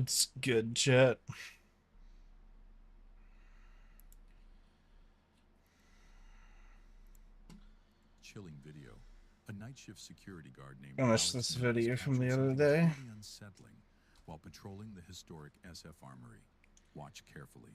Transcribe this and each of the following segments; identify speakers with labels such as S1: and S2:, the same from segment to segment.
S1: That's good, chat.
S2: Chilling video. A night shift security guard named
S1: I missed
S2: Alex
S1: this
S2: Mills
S1: video from
S2: captured
S1: the other
S2: something
S1: day.
S2: truly unsettling while patrolling the historic SF Armory. Watch carefully.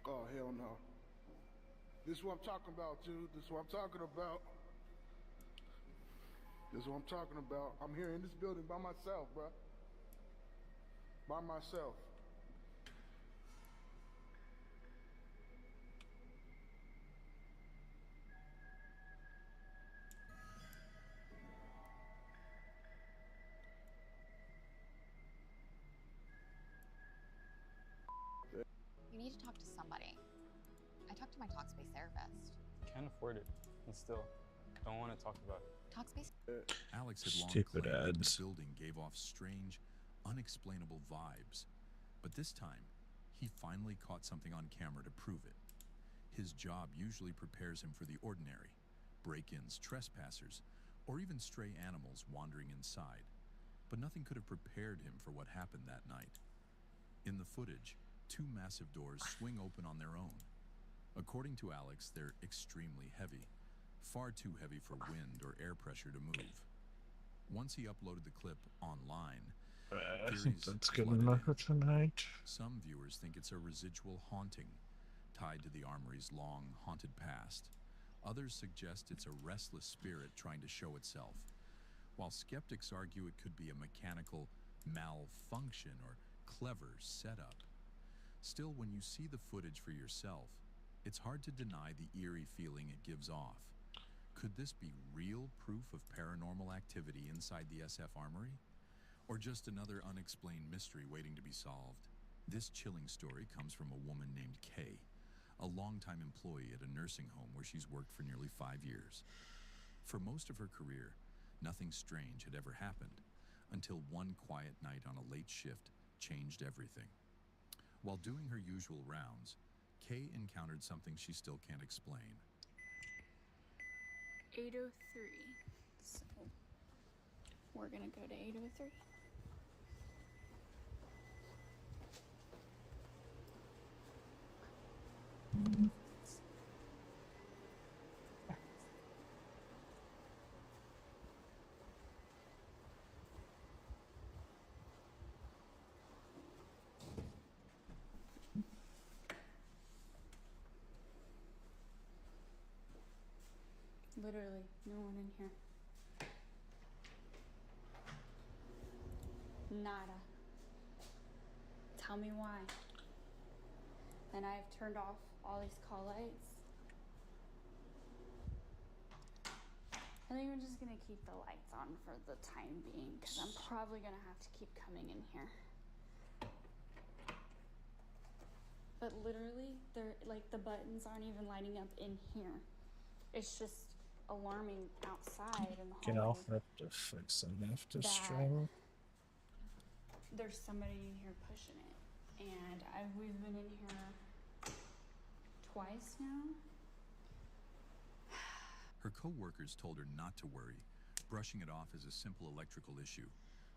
S3: Oh, hell no. This is what I'm talking about, dude. This is what I'm talking about. This is what I'm talking about. I'm here in this building by myself, bro. By myself.
S4: You need to talk to somebody. I talked to my Talkspace therapist.
S5: Can't afford it, and still don't want to talk about it.
S4: Talkspace?
S2: Alex had long
S1: Stupid
S2: claimed that
S1: ads.
S2: the building gave off strange, unexplainable vibes. But this time, he finally caught something on camera to prove it. His job usually prepares him for the ordinary, break-ins, trespassers, or even stray animals wandering inside. But nothing could have prepared him for what happened that night. In the footage, two massive doors swing open on their own. According to Alex, they're extremely heavy, far too heavy for wind or air pressure to move. Once he uploaded the clip online,
S1: I think
S2: theories
S1: that's good
S2: flooded
S1: enough
S2: in.
S1: for tonight.
S2: Some viewers think it's a residual haunting, tied to the armory's long, haunted past. Others suggest it's a restless spirit trying to show itself, while skeptics argue it could be a mechanical malfunction or clever setup. Still, when you see the footage for yourself, it's hard to deny the eerie feeling it gives off. Could this be real proof of paranormal activity inside the SF Armory? Or just another unexplained mystery waiting to be solved? This chilling story comes from a woman named Kay, a longtime employee at a nursing home where she's worked for nearly 5 years. For most of her career, nothing strange had ever happened, until one quiet night on a late shift changed everything. While doing her usual rounds, Kay encountered something she still can't explain.
S6: 803. So we're gonna go to 803. Literally, no one in here. Nada. Tell me why. And I've turned off all these call lights. I think I'm just gonna keep the lights on for the time being, because I'm probably gonna have to keep coming in here. But literally, they're like the buttons aren't even lighting up in here. It's just alarming outside in the
S1: Okay, I'll
S6: hallway
S1: have to fix it after
S6: that
S1: stream.
S6: there's somebody in here pushing it. And we've been in here twice now.
S2: Her co-workers told her not to worry, brushing it off as a simple electrical issue.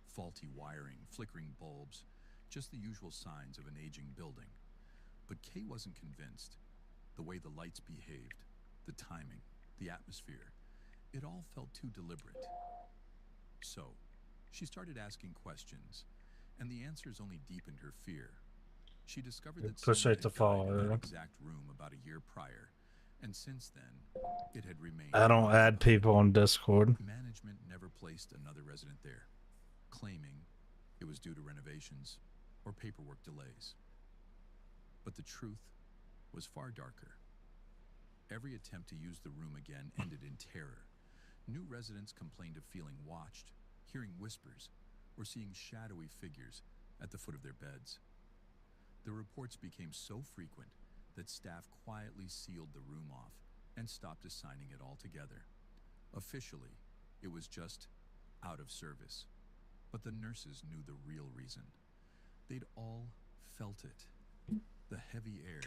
S2: Faulty wiring, flickering bulbs, just the usual signs of an aging building. But Kay wasn't convinced. The way the lights behaved, the timing, the atmosphere, it all felt too deliberate. So, she started asking questions, and the answers only deepened her fear. She discovered that
S1: Push
S2: someone
S1: it to
S2: had died in
S1: follow.
S2: that exact room about a year prior, and since then, it had remained
S1: I don't add
S2: occupied.
S1: people on Discord.
S2: Management never placed another resident there, claiming it was due to renovations or paperwork delays. But the truth was far darker. Every attempt to use the room again ended in terror. New residents complained of feeling watched, hearing whispers, or seeing shadowy figures at the foot of their beds. The reports became so frequent that staff quietly sealed the room off and stopped assigning it altogether. Officially, it was just out of service. But the nurses knew the real reason. They'd all felt it. The heavy air,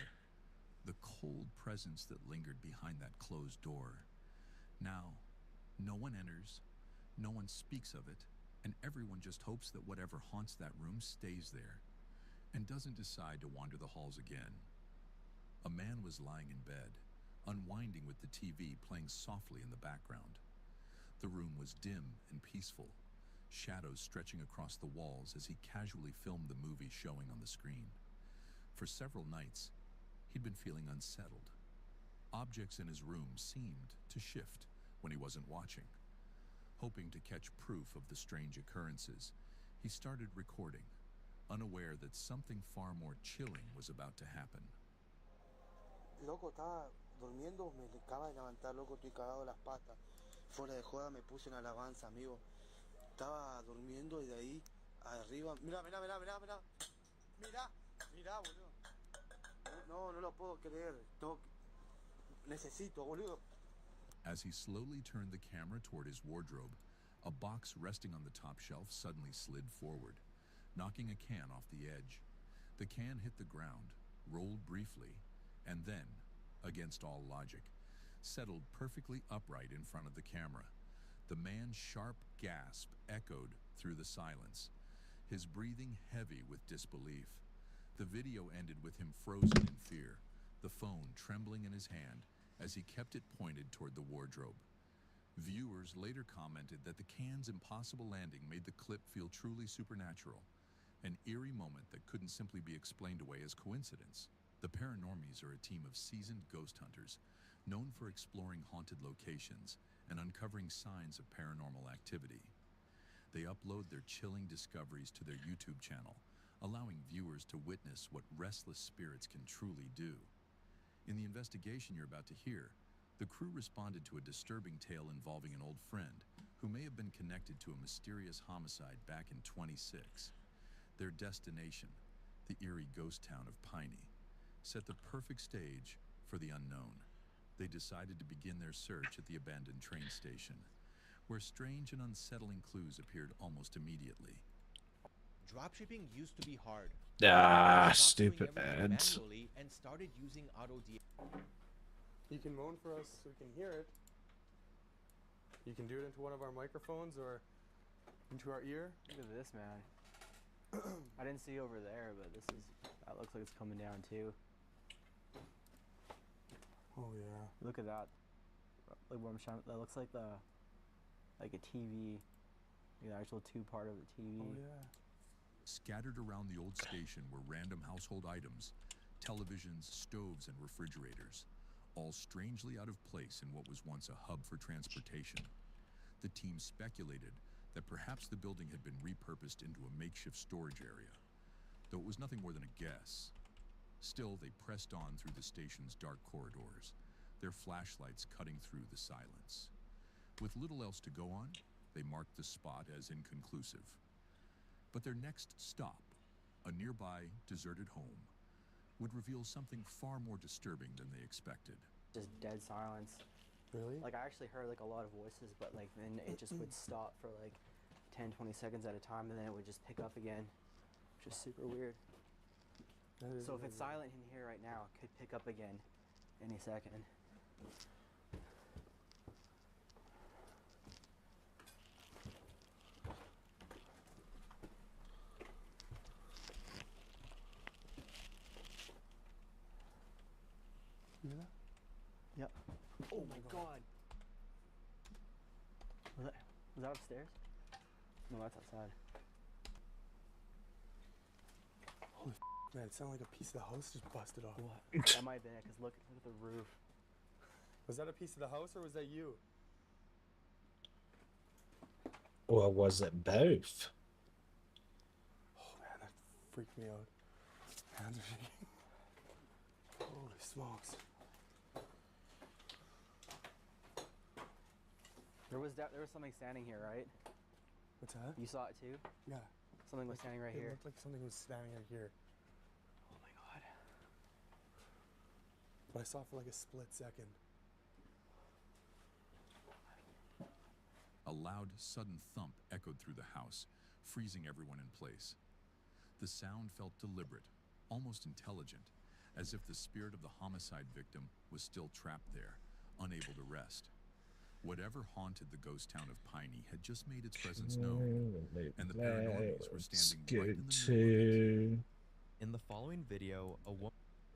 S2: the cold presence that lingered behind that closed door. Now, no one enters, no one speaks of it, and everyone just hopes that whatever haunts that room stays there and doesn't decide to wander the halls again. A man was lying in bed, unwinding with the TV playing softly in the background. The room was dim and peaceful, shadows stretching across the walls as he casually filmed the movie showing on the screen. For several nights, he'd been feeling unsettled. Objects in his room seemed to shift when he wasn't watching. Hoping to catch proof of the strange occurrences, he started recording, unaware that something far more chilling was about to happen.
S7: Loco, estaba durmiendo, me acaba de levantar, loco, estoy cagado de las patas. Fuera de joda me puse en alabanza, amigo. Estaba durmiendo y de ahí arriba. Mira, mira, mira, mira, mira. Mira, mira, boludo. No, no lo puedo creer. Necesito, boludo.
S2: As he slowly turned the camera toward his wardrobe, a box resting on the top shelf suddenly slid forward, knocking a can off the edge. The can hit the ground, rolled briefly, and then, against all logic, settled perfectly upright in front of the camera. The man's sharp gasp echoed through the silence, his breathing heavy with disbelief. The video ended with him frozen in fear, the phone trembling in his hand as he kept it pointed toward the wardrobe. Viewers later commented that the can's impossible landing made the clip feel truly supernatural, an eerie moment that couldn't simply be explained away as coincidence. The Paranormies are a team of seasoned ghost hunters, known for exploring haunted locations and uncovering signs of paranormal activity. They upload their chilling discoveries to their YouTube channel, allowing viewers to witness what restless spirits can truly do. In the investigation you're about to hear, the crew responded to a disturbing tale involving an old friend who may have been connected to a mysterious homicide back in 26. Their destination, the eerie ghost town of Piney, set the perfect stage for the unknown. They decided to begin their search at the abandoned train station, where strange and unsettling clues appeared almost immediately.
S8: Dropshipping used to be hard.
S1: Ah,
S8: Stopped doing
S1: stupid
S8: everything
S1: ads.
S8: manually and started using auto DA.
S5: You can moan for us so we can hear it. You can do it into one of our microphones or into our ear.
S9: Look at this, man. I didn't see over there, but that looks like it's coming down too.
S5: Oh yeah.
S9: Look at that. Like where I'm shining, that looks like a TV, the actual two-part of the TV.
S5: Oh yeah.
S2: Scattered around the old station were random household items, televisions, stoves, and refrigerators, all strangely out of place in what was once a hub for transportation. The team speculated that perhaps the building had been repurposed into a makeshift storage area, though it was nothing more than a guess. Still, they pressed on through the station's dark corridors, their flashlights cutting through the silence. With little else to go on, they marked the spot as inconclusive. But their next stop, a nearby deserted home, would reveal something far more disturbing than they expected.
S9: Just dead silence.
S5: Really?
S9: Like I actually heard like a lot of voices, but like then it just would stop for like 10-20 seconds at a time, and then it would just pick up again, which is super weird. So if it's silent in here right now, it could pick up again any second.
S5: You hear that?
S9: Yep.
S5: Oh my god.
S9: Was that upstairs? No, that's outside.
S5: Holy man, it sounded like a piece of the house just busted off.
S9: What? That might have been it, because look at the roof.
S5: Was that a piece of the house or was that you?
S1: Or was it both?
S5: Oh man, that freaked me out. Hands are shaking. Holy smokes.
S9: There was something standing here, right?
S5: What's that?
S9: You saw it too?
S5: Yeah.
S9: Something was standing right
S5: It
S9: here.
S5: looked like something was standing right here.
S9: Oh my god.
S5: But I saw it for like a split second.
S2: A loud, sudden thump echoed through the house, freezing everyone in place. The sound felt deliberate, almost intelligent, as if the spirit of the homicide victim was still trapped there, unable to rest. Whatever haunted the ghost town of Piney had just made its presence known, and the paranormals were standing right in the middle of it.
S10: In the following video, a woman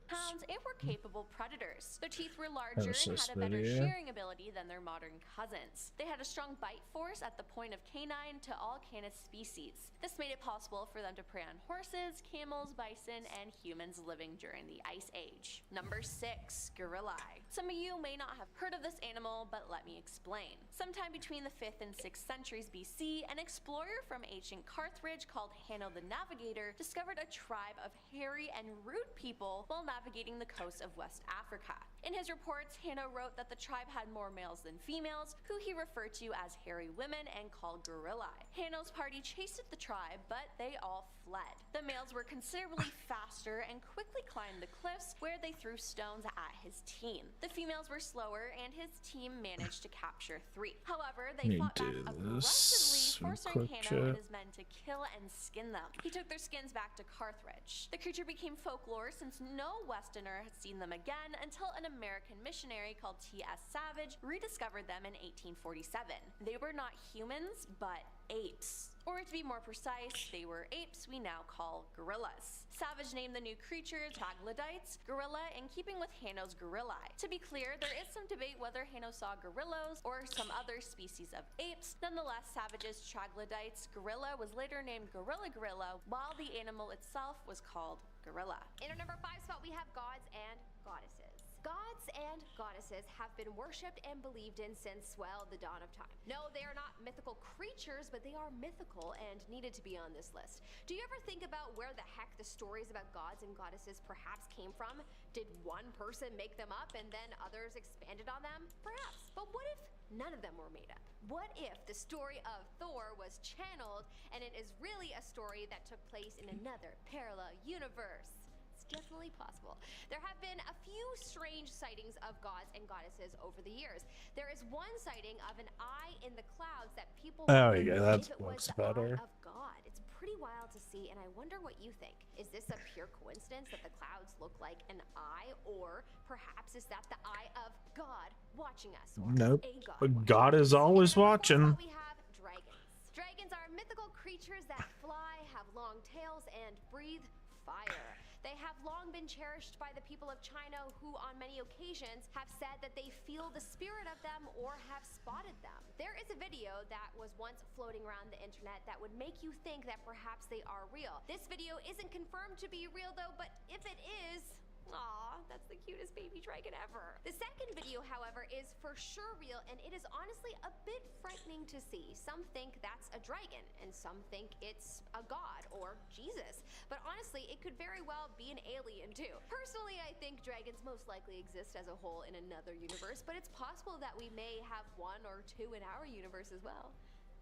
S11: Hounds and were capable predators. Their teeth were larger
S1: How's
S11: and
S1: this
S11: had a better
S1: video?
S11: shearing ability than their modern cousins. They had a strong bite force at the point of canine to all canis species. This made it possible for them to prey on horses, camels, bison, and humans living during the Ice Age. Number 6, gorillae. Some of you may not have heard of this animal, but let me explain. Sometime between the 5th and 6th centuries BC, an explorer from ancient Carthage called Hanno the Navigator discovered a tribe of hairy and rude people while navigating the coast of West Africa. In his reports, Hanno wrote that the tribe had more males than females, who he referred to as hairy women and called gorillae. Hanno's party chased the tribe, but they all fled. The males were considerably faster and quickly climbed the cliffs, where they threw stones at his team. The females were slower, and his team managed to capture 3. However, they fought back aggressively, forcing Hanno and his men to kill and skin them. He took their skins back to Carthage. The creature became folklore since no Westerner had seen them again until an American missionary called T.S. Savage rediscovered them in 1847. They were not humans, but apes. Or to be more precise, they were apes we now call gorillas. Savage named the new creature troglodytes, gorilla, in keeping with Hanno's gorillae. To be clear, there is some debate whether Hanno saw gorillas or some other species of apes. Nonetheless, Savage's troglodytes gorilla was later named gorilla, while the animal itself was called gorilla.
S12: In our number 5 spot, we have gods and goddesses. Gods and goddesses have been worshipped and believed in since, well, the dawn of time. No, they are not mythical creatures, but they are mythical and needed to be on this list. Do you ever think about where the heck the stories about gods and goddesses perhaps came from? Did one person make them up and then others expanded on them? Perhaps. But what if none of them were made up? What if the story of Thor was channeled and it is really a story that took place in another parallel universe? Definitely possible. There have been a few strange sightings of gods and goddesses over the years. There is one sighting of an eye in the clouds that people
S1: There we go,
S12: believe
S1: that
S12: it was
S1: looks
S12: the
S1: better.
S12: eye of God. It's pretty wild to see, and I wonder what you think. Is this a pure coincidence that the clouds look like an eye, or perhaps is that the eye of God watching us? Or
S1: Nope.
S12: a God
S1: But
S12: watching
S1: God
S12: us?
S1: is always
S12: And of course,
S1: watching.
S12: we have dragons. Dragons are mythical creatures that fly, have long tails, and breathe fire. They have long been cherished by the people of China, who on many occasions have said that they feel the spirit of them or have spotted them. There is a video that was once floating around the internet that would make you think that perhaps they are real. This video isn't confirmed to be real though, but if it is, aw, that's the cutest baby dragon ever. The second video, however, is for sure real, and it is honestly a bit frightening to see. Some think that's a dragon, and some think it's a god or Jesus. But honestly, it could very well be an alien too. Personally, I think dragons most likely exist as a whole in another universe, but it's possible that we may have 1 or 2 in our universe as well.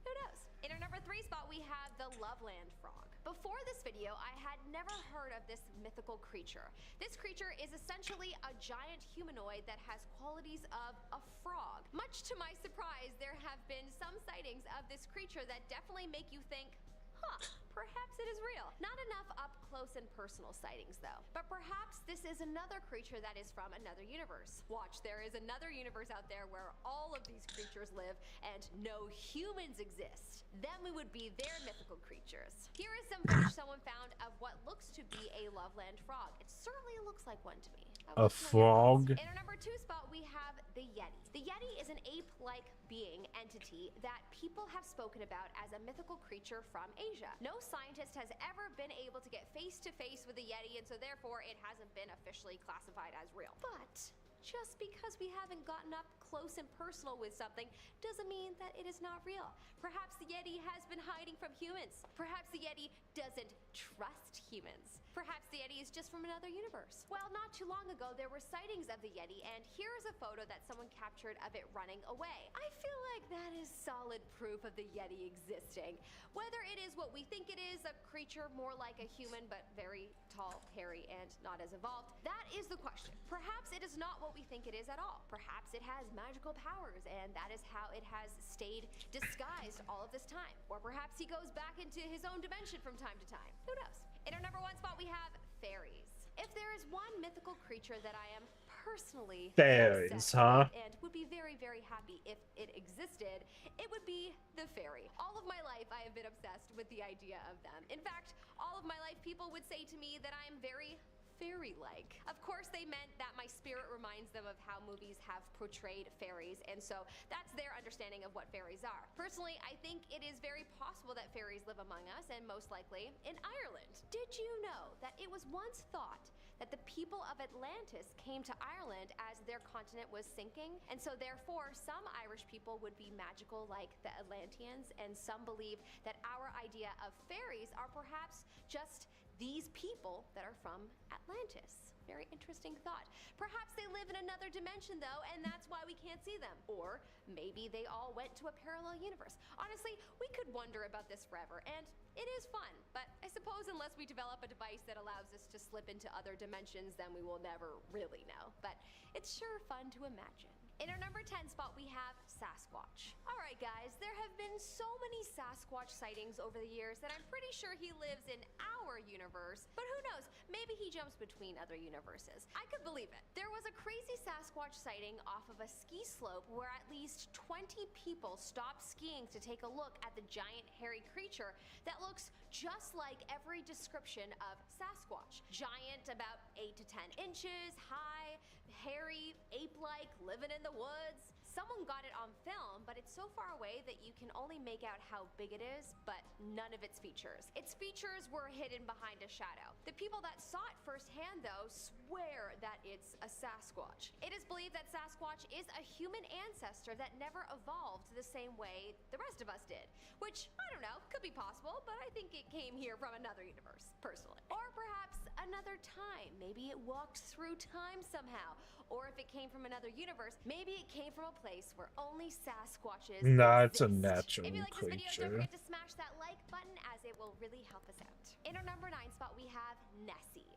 S12: Who knows? In our number 3 spot, we have the Loveland frog. Before this video, I had never heard of this mythical creature. This creature is essentially a giant humanoid that has qualities of a frog. Much to my surprise, there have been some sightings of this creature that definitely make you think, huh, perhaps it is real. Not enough up close and personal sightings though. But perhaps this is another creature that is from another universe. Watch, there is another universe out there where all of these creatures live and no humans exist. Then we would be their mythical creatures. Here is some footage someone found of what looks to be a Loveland frog. It certainly looks like one to me.
S1: A frog?
S12: In our number 2 spot, we have the Yeti. The Yeti is an ape-like being entity that people have spoken about as a mythical creature from Asia. No scientist has ever been able to get face-to-face with a Yeti, and so therefore it hasn't been officially classified as real. But just because we haven't gotten up close and personal with something doesn't mean that it is not real. Perhaps the Yeti has been hiding from humans. Perhaps the Yeti doesn't trust humans. Perhaps the Yeti is just from another universe. Well, not too long ago, there were sightings of the Yeti, and here's a photo that someone captured of it running away. I feel like that is solid proof of the Yeti existing. Whether it is what we think it is, a creature more like a human but very tall, hairy, and not as evolved, that is the question. Perhaps it is not what we think it is at all. Perhaps it has magical powers, and that is how it has stayed disguised all of this time. Or perhaps he goes back into his own dimension from time to time. Who knows? In our number 1 spot, we have fairies. If there is one mythical creature that I am personally
S1: Fairies,
S12: obsessed
S1: huh?
S12: with and would be very, very happy if it existed, it would be the fairy. All of my life, I have been obsessed with the idea of them. In fact, all of my life, people would say to me that I am very fairy-like. Of course, they meant that my spirit reminds them of how movies have portrayed fairies, and so that's their understanding of what fairies are. Personally, I think it is very possible that fairies live among us, and most likely in Ireland. Did you know that it was once thought that the people of Atlantis came to Ireland as their continent was sinking, and so therefore some Irish people would be magical like the Atlanteans, and some believe that our idea of fairies are perhaps just these people that are from Atlantis. Very interesting thought. Perhaps they live in another dimension though, and that's why we can't see them. Or maybe they all went to a parallel universe. Honestly, we could wonder about this forever, and it is fun, but I suppose unless we develop a device that allows us to slip into other dimensions, then we will never really know. But it's sure fun to imagine. In our number 10 spot, we have Sasquatch. All right, guys, there have been so many Sasquatch sightings over the years that I'm pretty sure he lives in our universe, but who knows, maybe he jumps between other universes. I could believe it. There was a crazy Sasquatch sighting off of a ski slope where at least 20 people stopped skiing to take a look at the giant hairy creature that looks just like every description of Sasquatch. Giant, about 8 to 10 inches, high, hairy, ape-like, living in the woods. Someone got it on film, but it's so far away that you can only make out how big it is, but none of its features. Its features were hidden behind a shadow. The people that saw it firsthand, though, swear that it's a Sasquatch. It is believed that Sasquatch is a human ancestor that never evolved the same way the rest of us did, which, I don't know, could be possible, but I think it came here from another universe, personally. Or perhaps another time. Maybe it walked through time somehow. Or if it came from another universe, maybe it came from a place where only Sasquatches
S1: Nah, it's a
S12: exist.
S1: natural
S12: If you like this video, don't
S1: creature.
S12: forget to smash that like button as it will really help us out. In our number 9 spot, we have Nessie.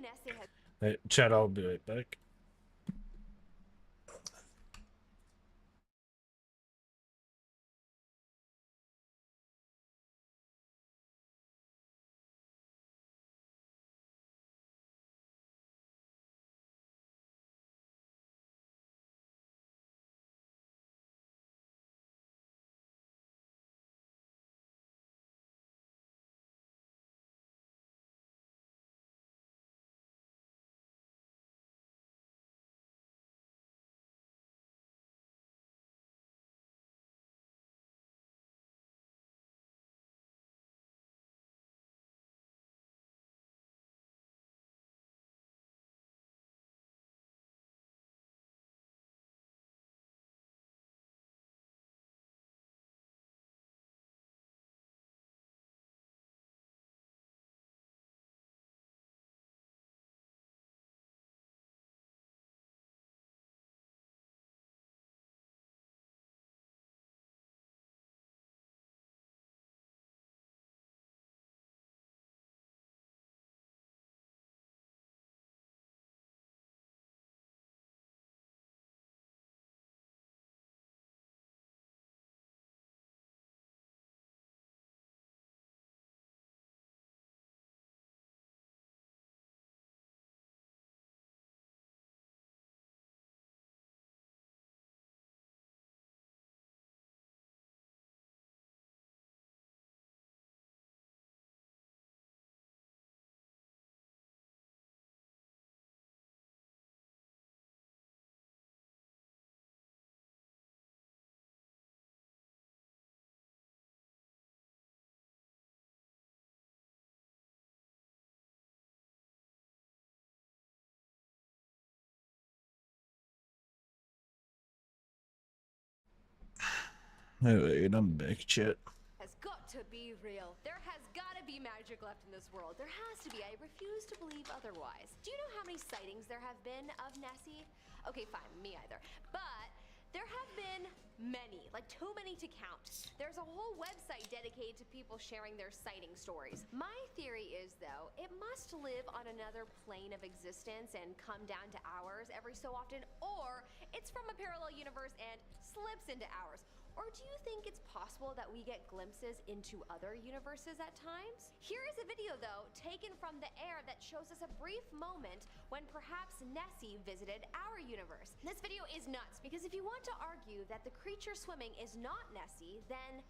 S12: Nessie has...
S1: Hey, chat, I'll be right back. Wait, I'm back, chat.
S12: has got to be real. There has got to be magic left in this world. There has to be. I refuse to believe otherwise. Do you know how many sightings there have been of Nessie? Okay, fine, me either. But there have been many, like too many to count. There's a whole website dedicated to people sharing their sighting stories. My theory is, though, it must live on another plane of existence and come down to ours every so often, or it's from a parallel universe and slips into ours. Or do you think it's possible that we get glimpses into other universes at times? Here is a video, though, taken from the air that shows us a brief moment when perhaps Nessie visited our universe. This video is nuts, because if you want to argue that the creature swimming is not Nessie, then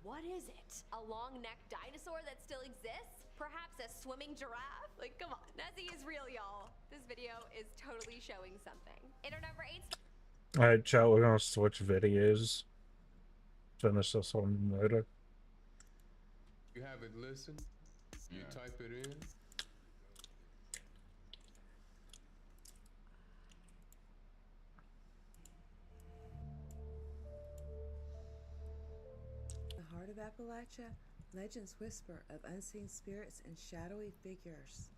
S12: what is it? A long-necked dinosaur that still exists? Perhaps a swimming giraffe? Like, come on, Nessie is real, y'all. This video is totally showing something. In our number 8
S1: Alright, chat, we're gonna switch videos. Finish this one later.
S13: You have it listened, you type it in.
S14: The heart of Appalachia, legends whisper of unseen spirits and shadowy figures.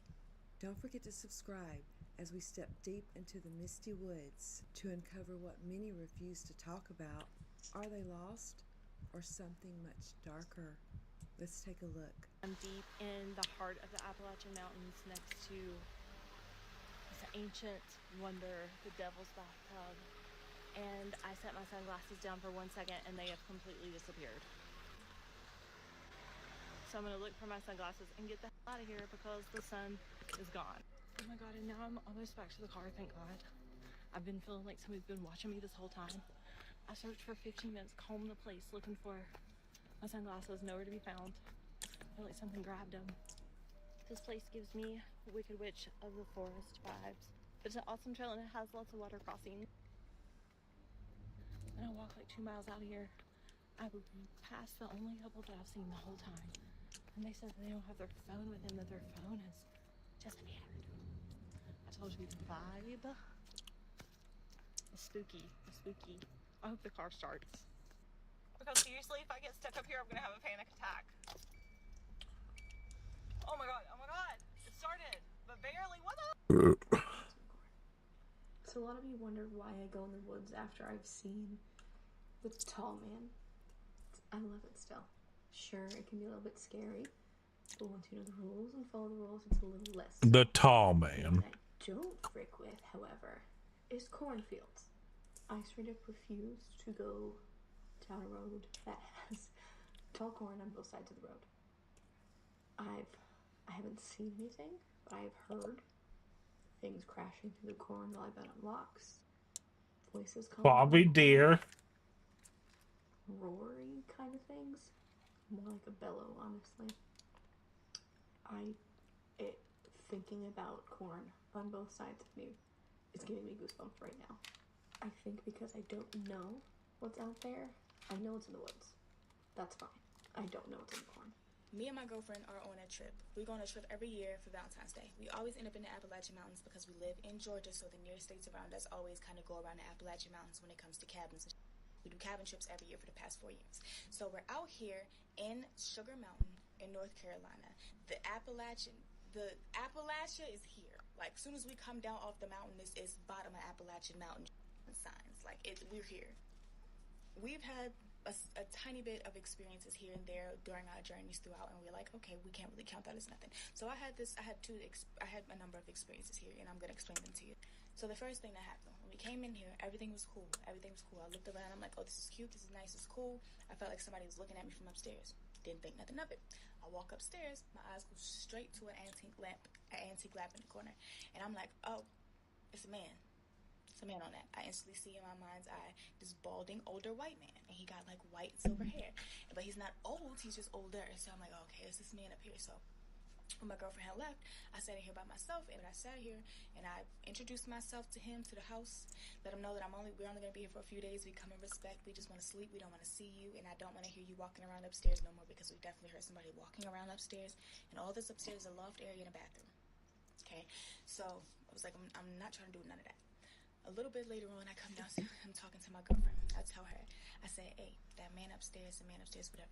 S14: Don't forget to subscribe as we step deep into the misty woods to uncover what many refuse to talk about. Are they lost or something much darker? Let's take a look.
S15: I'm deep in the heart of the Appalachian Mountains next to this ancient wonder, the Devil's Bathtub. And I set my sunglasses down for 1 second and they have completely disappeared. So I'm gonna look for my sunglasses and get the hell out of here because the sun is gone. Oh my god, and now I'm almost back to the car, thank god. I've been feeling like somebody's been watching me this whole time. I searched for 15 minutes, combed the place, looking for my sunglasses, nowhere to be found. I feel like something grabbed them. This place gives me Wicked Witch of the Forest vibes. It's an awesome trail and it has lots of water crossing. And I walk like 2 miles out of here. I would pass the only couple that I've seen the whole time. And they said they don't have their phone with them, that their phone has disappeared. I told you the vibe. It's spooky, it's spooky. I hope the car starts. Because seriously, if I get stuck up here, I'm gonna have a panic attack. Oh my god, it started, but barely, what the?
S16: So a lot of you wonder why I go in the woods after I've seen the tall man. I love it still. Sure, it can be a little bit scary, but once you know the rules and follow the rules, it's a little less.
S1: The tall man.
S16: What I don't frick with, however, is cornfields. I straight up refuse to go down a road that has tall corn on both sides of the road. I haven't seen anything, but I've heard things crashing through the corn while I've been on walks. Voices calling.
S1: Bobby dear.
S16: Roaring kind of things. More like a bellow, honestly. Thinking about corn on both sides of me is giving me goosebumps right now. I think because I don't know what's out there, I know it's in the woods. That's fine. I don't know what's in the corn.
S17: Me and my girlfriend are on a trip. We go on a trip every year for Valentine's Day. We always end up in the Appalachian Mountains because we live in Georgia, so the nearest states around us always kind of go around the Appalachian Mountains when it comes to cabins. We do cabin trips every year for the past 4 years. So we're out here in Sugar Mountain in North Carolina. The Appalachia is here. Like, as soon as we come down off the mountain, this is bottom of Appalachian Mountain signs. Like, we're here. We've had a tiny bit of experiences here and there during our journeys throughout, and we're like, okay, we can't really count that as nothing. So I had a number of experiences here, and I'm gonna explain them to you. So the first thing that happened, when we came in here, everything was cool. I looked around, I'm like, oh, this is cute, this is nice, this is cool. I felt like somebody was looking at me from upstairs. Didn't think nothing of it. I walk upstairs, my eyes go straight to an antique lamp in the corner, and I'm like, oh, it's a man. It's a man on that. I instantly see in my mind's eye this balding older white man, and he got like white and silver hair, but he's not old, he's just older. So I'm like, okay, it's this man up here. So when my girlfriend had left, I sat in here by myself, and I sat here and I introduced myself to him, to the house, let him know that we're only gonna be here for a few days. We come in respect, we just want to sleep, we don't want to see you, and I don't want to hear you walking around upstairs no more, because we definitely heard somebody walking around upstairs, and all this upstairs is a loft area and a bathroom. Okay, so I was like, I'm not trying to do none of that. A little bit later on, I come downstairs, I'm talking to my girlfriend. I tell her, I say, hey, that man upstairs, whatever,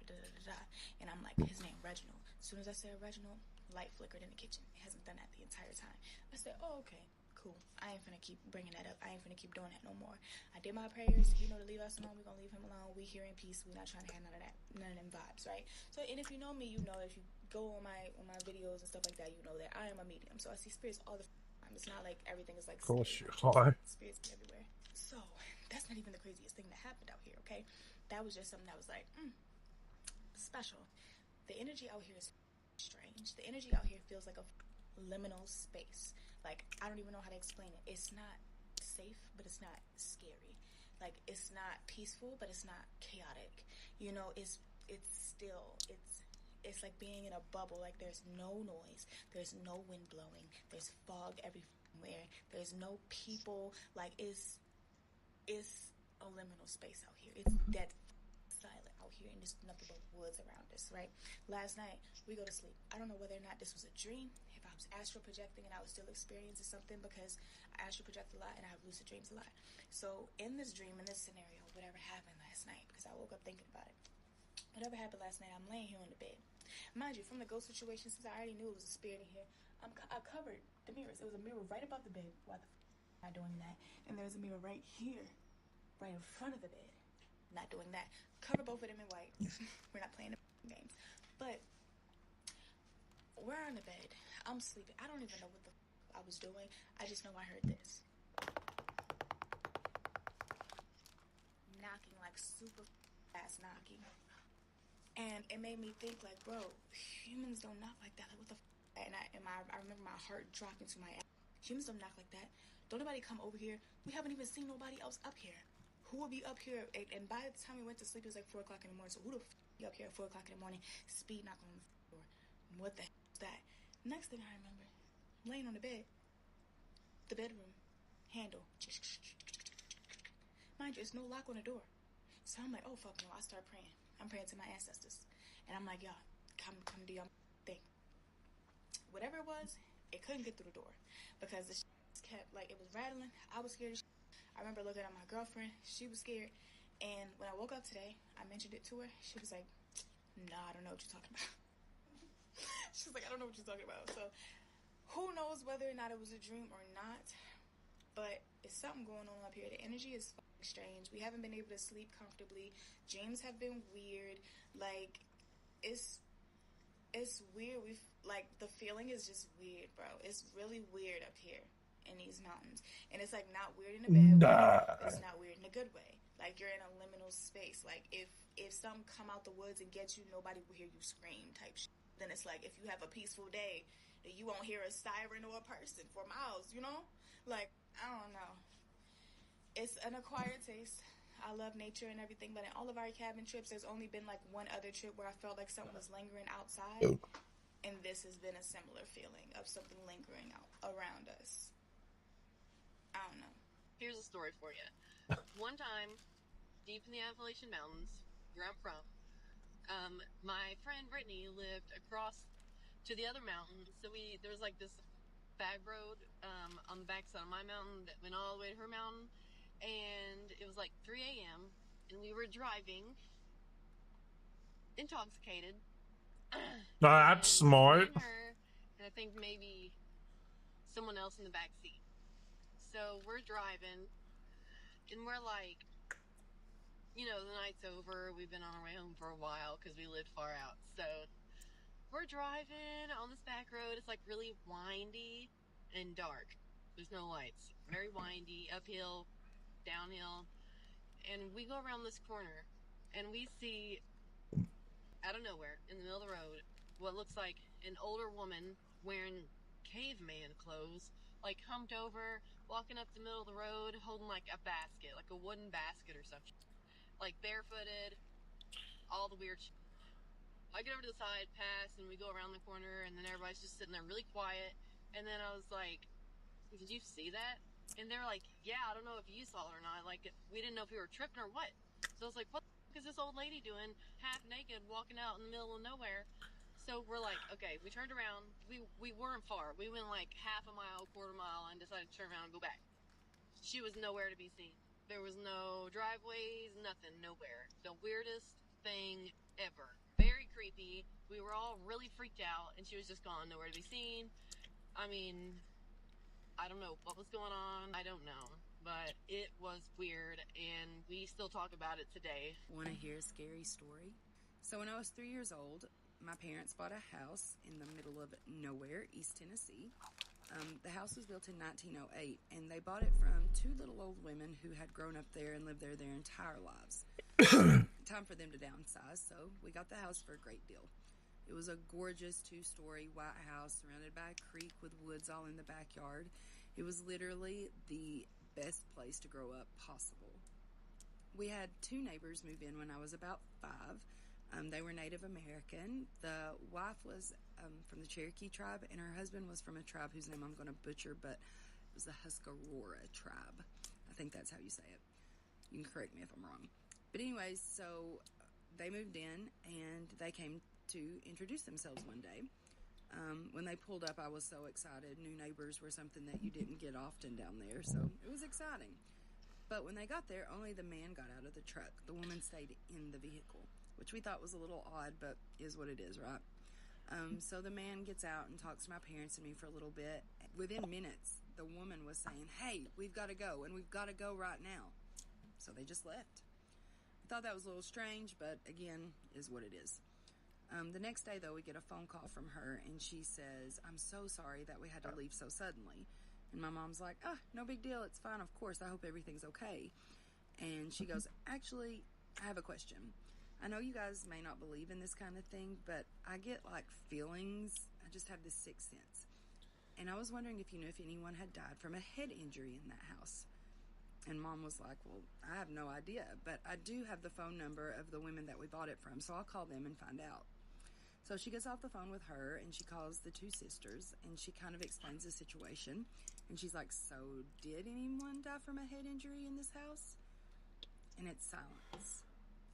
S17: da-da-da-da. And I'm like, his name Reginald. As soon as I said Reginald, light flickered in the kitchen. It hasn't done that the entire time. I said, oh, okay, cool. I ain't finna keep bringing that up. I ain't finna keep doing that no more. I did my prayers. You know, to leave us alone, we're gonna leave him alone. We here in peace. We're not trying to have none of that, none of them vibes, right? So, and if you know me, you know, if you go on my videos and stuff like that, you know that I am a medium. So I see spirits all the time. It's not like everything is like
S1: Of course you
S17: scary.
S1: are.
S17: Spirits be everywhere. So that's not even the craziest thing that happened out here, okay? That was just something that was like, special. The energy out here is strange. The energy out here feels like a liminal space. Like, I don't even know how to explain it. It's not safe, but it's not scary. Like, it's not peaceful, but it's not chaotic. You know, it's still, it's like being in a bubble. Like, there's no noise, there's no wind blowing, there's fog everywhere, there's no people. Like, it's a liminal space out here. It's dead silent out here, and there's nothing but woods around us, right? Last night, we go to sleep. I don't know whether or not this was a dream, if I was astral projecting and I was still experiencing something, because I astral project a lot and I have lucid dreams a lot. So in this dream, in this scenario, whatever happened last night, because I woke up thinking about it, whatever happened last night, I'm laying here on the bed. Mind you, from the ghost situation, since I already knew it was a spirit in here, I covered the mirrors. It was a mirror right above the bed. Why the am I doing that? And there's a mirror right here, right in front of the bed. Not doing that. Cover both of them in white. We're not playing the games. But we're on the bed. I'm sleeping. I don't even know what the I was doing. I just know I heard this. Knocking, like super fast knocking. And it made me think, like, bro, humans don't knock like that. Like, what the And I remember my heart dropping to my ass. Humans don't knock like that. Don't nobody come over here. We haven't even seen nobody else up here. Who will be up here? And by the time we went to sleep, it was like 4 o'clock in the morning. So who the be up here at 4 o'clock in the morning, speed knock on the door? What the is that? Next thing I remember, laying on the bed, the bedroom handle. Mind you, there's no lock on the door. So I'm like, oh fuck no. I start praying. I'm praying to my ancestors, and I'm like, y'all, come do your thing. Whatever it was, it couldn't get through the door because the kept like it was rattling. I was scared. I remember looking at my girlfriend. She was scared. And when I woke up today, I mentioned it to her. She was like, nah, I don't know what you're talking about. She was like, I don't know what you're talking about. So who knows whether or not it was a dream or not. But it's something going on up here. The energy is strange. We haven't been able to sleep comfortably. Dreams have been weird. Like, it's weird. Like, the feeling is just weird, bro. It's really weird up here in these mountains, and it's like not weird in a bad way, but it's not weird in a good way. Like, you're in a liminal space. Like, if something come out the woods and get you, nobody will hear you scream type shit. Then it's like if you have a peaceful day, you won't hear a siren or a person for miles, you know? Like, I don't know. It's an acquired taste. I love nature and everything, but in all of our cabin trips, there's only been like one other trip where I felt like something was lingering outside, and this has been a similar feeling of something lingering out around us. I don't know.
S18: Here's a story for you. One time, deep in the Appalachian Mountains, where I'm from, my friend Brittany lived across to the other mountain. So there was like this bag road on the backside of my mountain that went all the way to her mountain. And it was like 3 a.m. and we were driving intoxicated.
S1: No, that's smart.
S18: Her, and I think maybe someone else in the back seat. So we're driving, and we're like, you know, the night's over. We've been on our way home for a while because we lived far out. So we're driving on this back road. It's like really windy and dark. There's no lights. Very windy, uphill, downhill. And we go around this corner, and we see, out of nowhere, in the middle of the road, what looks like an older woman wearing caveman clothes, like humped over, walking up the middle of the road, holding like a basket, like a wooden basket or something, like barefooted, all the weird shit. I get over to the side, pass, and we go around the corner, and then everybody's just sitting there really quiet. And then I was like, did you see that? And they're like, yeah, I don't know if you saw it or not. Like, we didn't know if we were tripping or what. So I was like, what the fuck is this old lady doing half naked walking out in the middle of nowhere? So we're like, okay, we turned around. We weren't far. We went like half a mile, quarter mile, and decided to turn around and go back. She was nowhere to be seen. There was no driveways, nothing, nowhere. The weirdest thing ever. Very creepy. We were all really freaked out, and she was just gone, nowhere to be seen. I mean, I don't know what was going on. I don't know. But it was weird, and we still talk about it today.
S19: Want to hear a scary story? So when I was 3 years old, my parents bought a house in the middle of nowhere, East Tennessee. The house was built in 1908, and they bought it from two little old women who had grown up there and lived there their entire lives. Time for them to downsize, so we got the house for a great deal. It was a gorgeous 2-story white house surrounded by a creek with woods all in the backyard. It was literally the best place to grow up possible. We had 2 neighbors move in when I was about 5. They were Native American. The wife was from the Cherokee tribe, and her husband was from a tribe whose name I'm going to butcher, but it was the Huscarora tribe. I think that's how you say it. You can correct me if I'm wrong. But anyways, so they moved in, and they came to introduce themselves one day. When they pulled up, I was so excited. New neighbors were something that you didn't get often down there, so it was exciting. But when they got there, only the man got out of the truck. The woman stayed in the vehicle, which we thought was a little odd, but is what it is, right? So the man gets out and talks to my parents and me for a little bit. Within minutes, the woman was saying, "Hey, we've got to go, and we've got to go right now." So they just left. I thought that was a little strange, but again, is what it is. The next day, though, we get a phone call from her, and she says, "I'm so sorry that we had to leave so suddenly." And my mom's like, "No big deal. It's fine, of course. I hope everything's okay." And she goes, "Actually, I have a question. I know you guys may not believe in this kind of thing, but I get, like, feelings. I just have this sixth sense. And I was wondering if you knew if anyone had died from a head injury in that house." And Mom was like, "Well, I have no idea, but I do have the phone number of the women that we bought it from, so I'll call them and find out." So she gets off the phone with her, and she calls the 2 sisters, and she kind of explains the situation. And she's like, "So did anyone die from a head injury in this house?" And it's silence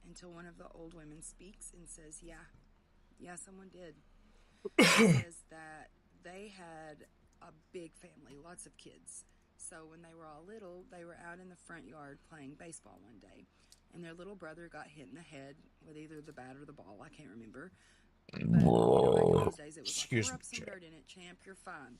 S19: until one of the old women speaks and says, yeah, someone did. She says that they had a big family, lots of kids. So when they were all little, they were out in the front yard playing baseball one day, and their little brother got hit in the head with either the bat or the ball. I can't remember. But back in those days, it was like, "Pour up some dirt in it, champ, you're fine."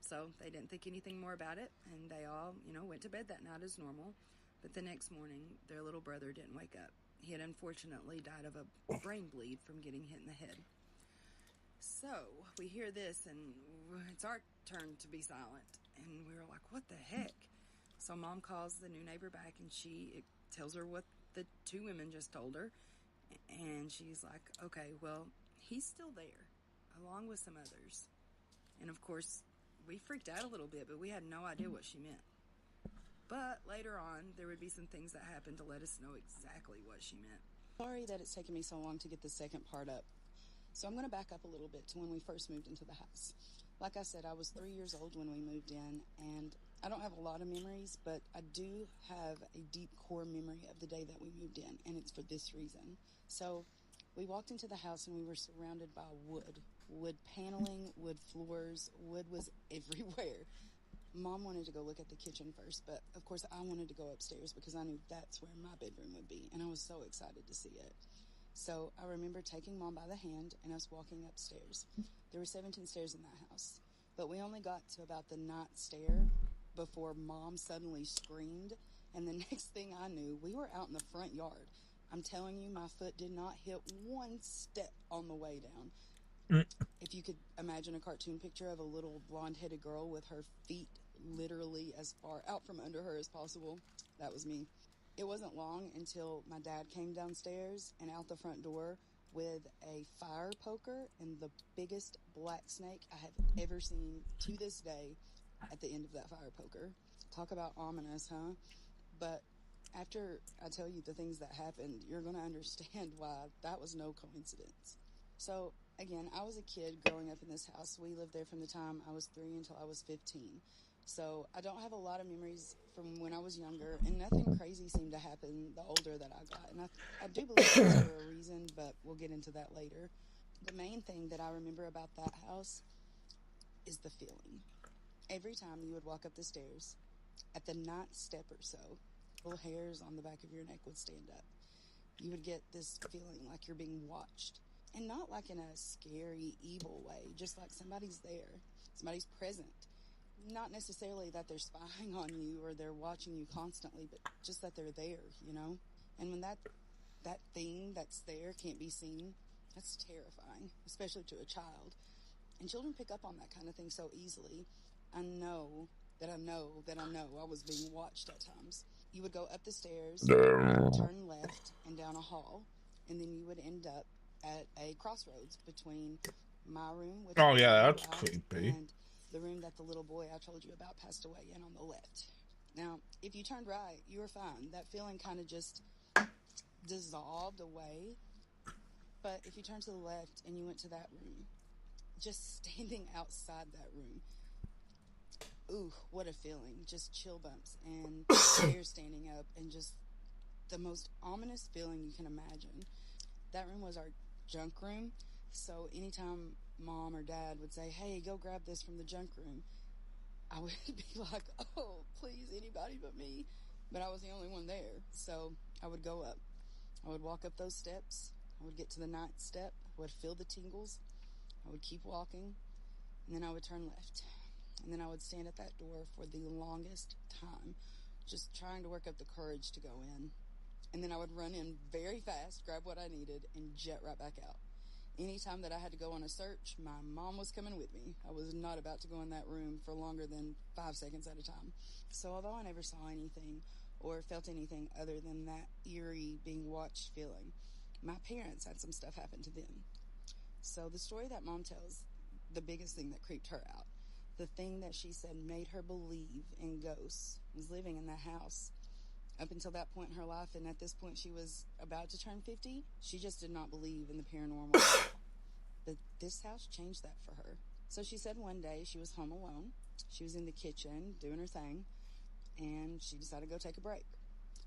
S19: So they didn't think anything more about it, and they all, went to bed that night as normal. But the next morning, their little brother didn't wake up. He had unfortunately died of a brain bleed from getting hit in the head. So we hear this, and it's our turn to be silent. And we were like, "What the heck?" So Mom calls the new neighbor back, and she tells her what the 2 women just told her. And she's like, "Okay, well, he's still there, along with some others." And of course, we freaked out a little bit, but we had no idea what she meant. But later on, there would be some things that happened to let us know exactly what she meant. Sorry that it's taken me so long to get the second part up. So I'm going to back up a little bit to when we first moved into the house. Like I said, I was 3 years old when we moved in, and I don't have a lot of memories, but I do have a deep core memory of the day that we moved in, and it's for this reason. So we walked into the house, and we were surrounded by wood paneling, wood floors. Wood was everywhere. Mom wanted to go look at the kitchen first, but of course I wanted to go upstairs because I knew that's where my bedroom would be, and I was so excited to see it. So I remember taking Mom by the hand and us walking upstairs. There were 17 stairs in that house, but we only got to about the 9th stair before Mom suddenly screamed, and the next thing I knew, we were out in the front yard. I'm telling you, my foot did not hit one step on the way down. If you could imagine a cartoon picture of a little blonde-headed girl with her feet literally as far out from under her as possible, that was me. It wasn't long until my dad came downstairs and out the front door with a fire poker and the biggest black snake I have ever seen to this day at the end of that fire poker. Talk about ominous, huh? But after I tell you the things that happened, you're going to understand why that was no coincidence. So, again, I was a kid growing up in this house. We lived there from the time I was 3 until I was 15. So I don't have a lot of memories from when I was younger, and nothing crazy seemed to happen the older that I got. And I do believe it was for a reason, but we'll get into that later. The main thing that I remember about that house is the feeling. Every time you would walk up the stairs, at the 9th step or so, little hairs on the back of your neck would stand up. You would get this feeling like you're being watched. And not like in a scary, evil way, just like somebody's there, somebody's present. Not necessarily that they're spying on you or they're watching you constantly, but just that they're there, you know? And when that thing that's there can't be seen, that's terrifying, especially to a child. And children pick up on that kind of thing so easily. I know that I know that I know I was being watched at times. You would go up the stairs, turn left, and down a hall, and then you would end up at a crossroads between my room, which
S1: Oh
S19: was
S1: yeah,
S19: on the
S1: that's
S19: right,
S1: creepy.
S19: and the room that the little boy I told you about passed away in on the left. Now, if you turned right, you were fine. That feeling kind of just dissolved away. But if you turned to the left and you went to that room, just standing outside that room, ooh, what a feeling. Just chill bumps and hair standing up and just the most ominous feeling you can imagine. That room was our junk room. So anytime mom or dad would say, hey, go grab this from the junk room, I would be like, oh, please, anybody but me. But I was the only one there. So I would go up. I would walk up those steps. I would get to the 9th step. I would feel the tingles. I would keep walking. And then I would turn left. And then I would stand at that door for the longest time, just trying to work up the courage to go in. And then I would run in very fast, grab what I needed, and jet right back out. Anytime that I had to go on a search, my mom was coming with me. I was not about to go in that room for longer than 5 seconds at a time. So although I never saw anything or felt anything other than that eerie being watched feeling, my parents had some stuff happen to them. So the story that mom tells, the biggest thing that creeped her out, the thing that she said made her believe in ghosts, was living in that house. Up until that point in her life, and at this point she was about to turn 50, she just did not believe in the paranormal at all. But this house changed that for her. So she said one day she was home alone. She was in the kitchen doing her thing, and she decided to go take a break.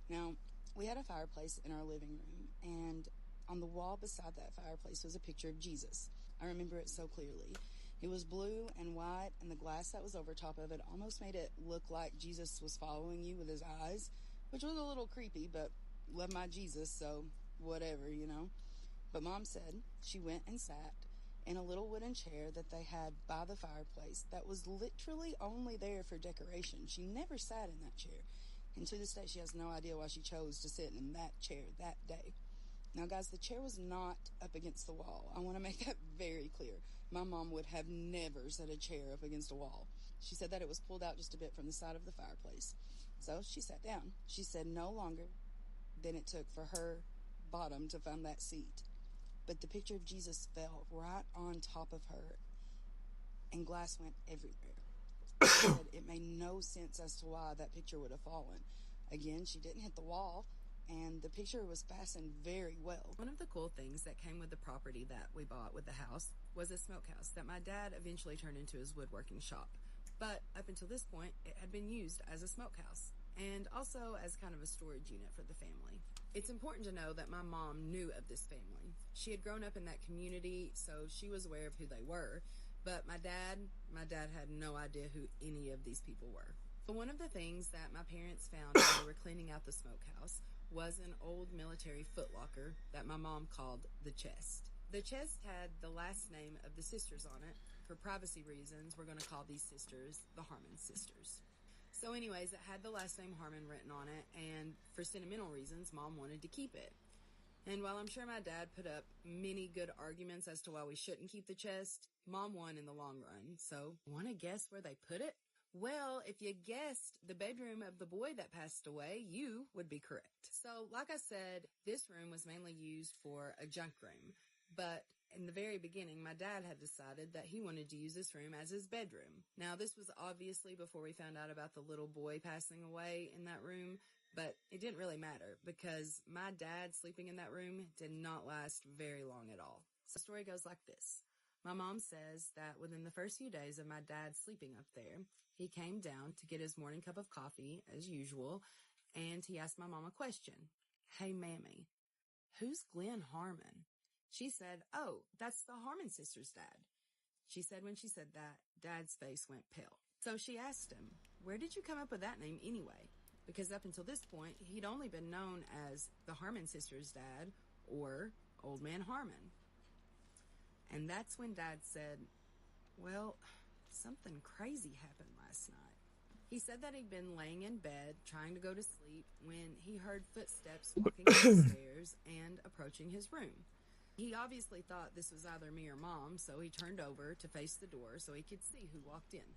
S19: Now, we had a fireplace in our living room, and on the wall beside that fireplace was a picture of Jesus. I remember it so clearly. It was blue and white, and the glass that was over top of it almost made it look like Jesus was following you with his eyes, which was a little creepy, but love my Jesus, so whatever, you know. But mom said she went and sat in a little wooden chair that they had by the fireplace that was literally only there for decoration. She never sat in that chair. And to this day, she has no idea why she chose to sit in that chair that day. Now, guys, the chair was not up against the wall. I want to make that very clear. My mom would have never set a chair up against a wall. She said that it was pulled out just a bit from the side of the fireplace. So she sat down. She said no longer than it took for her bottom to find that seat. But the picture of Jesus fell right on top of her, and glass went everywhere. She said it made no sense as to why that picture would have fallen. Again, she didn't hit the wall, and the picture was fastened very well.
S20: One of the cool things that came with the property that we bought with the house was a smokehouse that my dad eventually turned into his woodworking shop. But up until this point, it had been used as a smokehouse and also as kind of a storage unit for the family. It's important to know that my mom knew of this family. She had grown up in that community, so she was aware of who they were. But my dad had no idea who any of these people were. But one of the things that my parents found when they were cleaning out the smokehouse was an old military footlocker that my mom called the chest. The chest had the last name of the sisters on it. For privacy reasons, we're going to call these sisters the Harmon sisters. So anyways, it had the last name Harmon written on it, and for sentimental reasons, Mom wanted to keep it. And while I'm sure my dad put up many good arguments as to why we shouldn't keep the chest, Mom won in the long run. So, want to guess where they put it? Well, if you guessed the bedroom of the boy that passed away, you would be correct. So, like I said, this room was mainly used for a junk room. But in the very beginning, my dad had decided that he wanted to use this room as his bedroom. Now, this was obviously before we found out about the little boy passing away in that room, but it didn't really matter because my dad sleeping in that room did not last very long at all. So the story goes like this. My mom says that within the first few days of my dad sleeping up there, he came down to get his morning cup of coffee, as usual, and he asked my mom a question. Hey, Mammy, who's Glenn Harmon? She said, oh, that's the Harmon sisters' dad. She said when she said that, Dad's face went pale. So she asked him, where did you come up with that name anyway? Because up until this point, he'd only been known as the Harmon sisters' dad or Old Man Harmon. And that's when Dad said, well, something crazy happened last night. He said that he'd been laying in bed trying to go to sleep when he heard footsteps walking up the stairs and approaching his room. He obviously thought this was either me or Mom, so he turned over to face the door so he could see who walked in.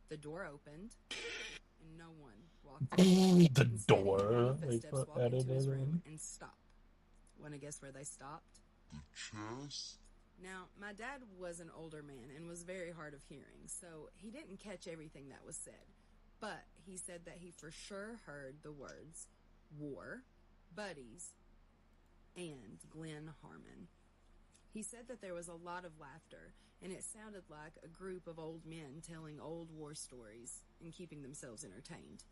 S20: The door opened, and no one walked in.
S1: The
S20: Instead, he heard
S1: door. They
S20: footsteps
S1: put
S20: walk into his
S1: edited
S20: room
S1: in.
S20: and stop. Want to guess where they stopped?
S21: The chest?
S20: Now, my dad was an older man and was very hard of hearing, so he didn't catch everything that was said. But he said that he for sure heard the words war, buddies, and Glenn Harmon. He said that there was a lot of laughter, and it sounded like a group of old men telling old war stories and keeping themselves entertained.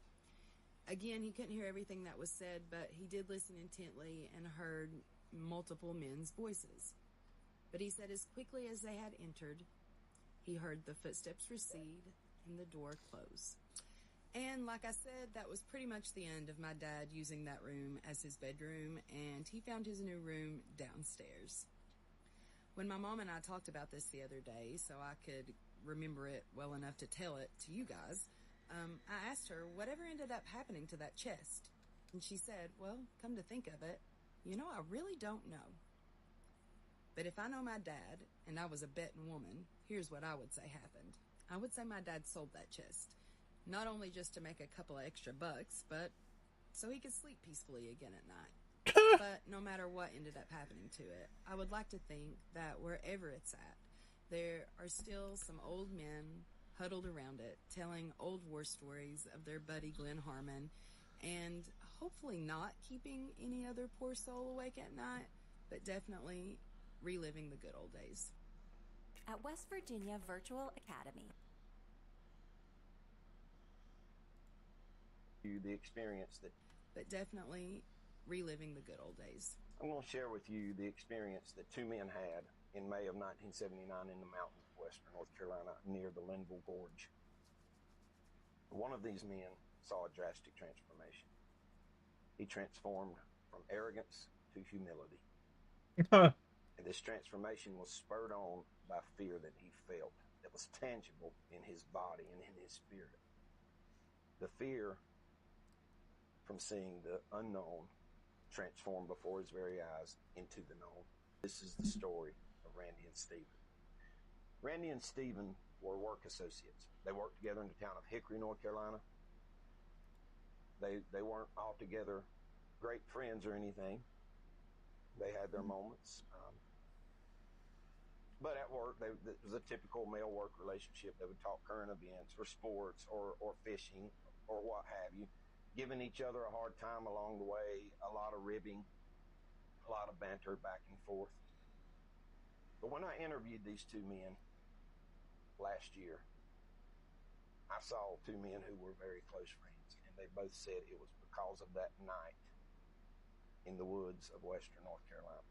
S20: Again, he couldn't hear everything that was said, but he did listen intently and heard multiple men's voices. But he said as quickly as they had entered, he heard the footsteps recede and the door close. And like I said, that was pretty much the end of my dad using that room as his bedroom, and he found his new room downstairs. When my mom and I talked about this the other day, so I could remember it well enough to tell it to you guys, I asked her whatever ended up happening to that chest. And she said, well, come to think of it, I really don't know. But if I know my dad, and I was a betting woman, here's what I would say happened. I would say my dad sold that chest. Not only just to make a couple of extra bucks, but so he could sleep peacefully again at night. But no matter what ended up happening to it, I would like to think that wherever it's at, there are still some old men huddled around it, telling old war stories of their buddy Glenn Harmon, and hopefully not keeping any other poor soul awake at night, but definitely reliving the good old days.
S22: At West Virginia Virtual Academy.
S23: The experience that...
S20: But definitely reliving the good old days.
S23: I'm going to share with you the experience that two men had in May of 1979 in the mountains of western North Carolina near the Linville Gorge. One of these men saw a drastic transformation. He transformed from arrogance to humility. And this transformation was spurred on by fear that he felt, that was tangible in his body and in his spirit. The fear from seeing the unknown transform before his very eyes into the known. This is the story of Randy and Stephen. Randy and Stephen were work associates. They worked together in the town of Hickory, North Carolina. They weren't altogether great friends or anything. They had their moments. But at work, it was a typical male-work relationship. They would talk current events or sports or fishing or what have you, giving each other a hard time along the way, a lot of ribbing, a lot of banter back and forth. But when I interviewed these two men last year, I saw two men who were very close friends, and they both said it was because of that night in the woods of western North Carolina.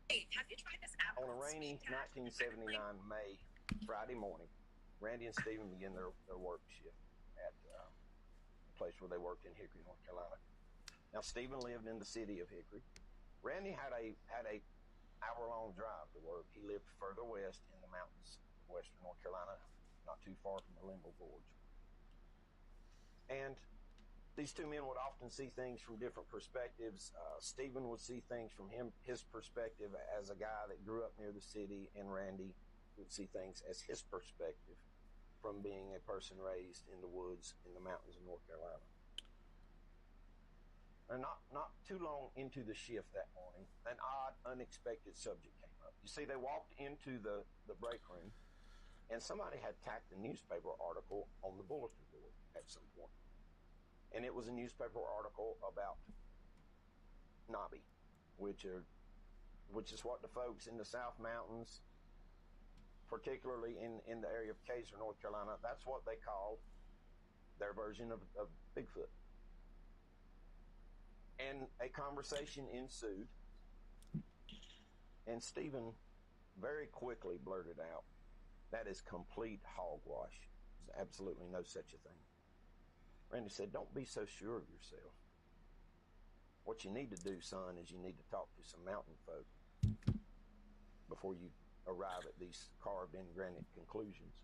S22: Hey, have you tried this app?
S23: On a rainy 1979 May Friday morning, Randy and Stephen began their work shift at the place where they worked in Hickory, North Carolina. Now, Stephen lived in the city of Hickory. Randy had a hour-long drive to work. He lived further west in the mountains of western North Carolina, not too far from the Linville Gorge. And these two men would often see things from different perspectives. Stephen would see things from his perspective as a guy that grew up near the city, and Randy would see things as his perspective from being a person raised in the woods in the mountains of North Carolina. And not too long into the shift that morning, an odd, unexpected subject came up. You see, they walked into the break room, and somebody had tacked a newspaper article on the bulletin board at some point. And it was a newspaper article about knobby, which is what the folks in the South Mountains, particularly in the area of Kaiser, North Carolina, that's what they called their version of Bigfoot. And a conversation ensued, and Stephen very quickly blurted out, "That is complete hogwash. There's absolutely no such a thing." Randy said, "Don't be so sure of yourself. What you need to do, son, is you need to talk to some mountain folk." before you arrive at these carved-in granite conclusions.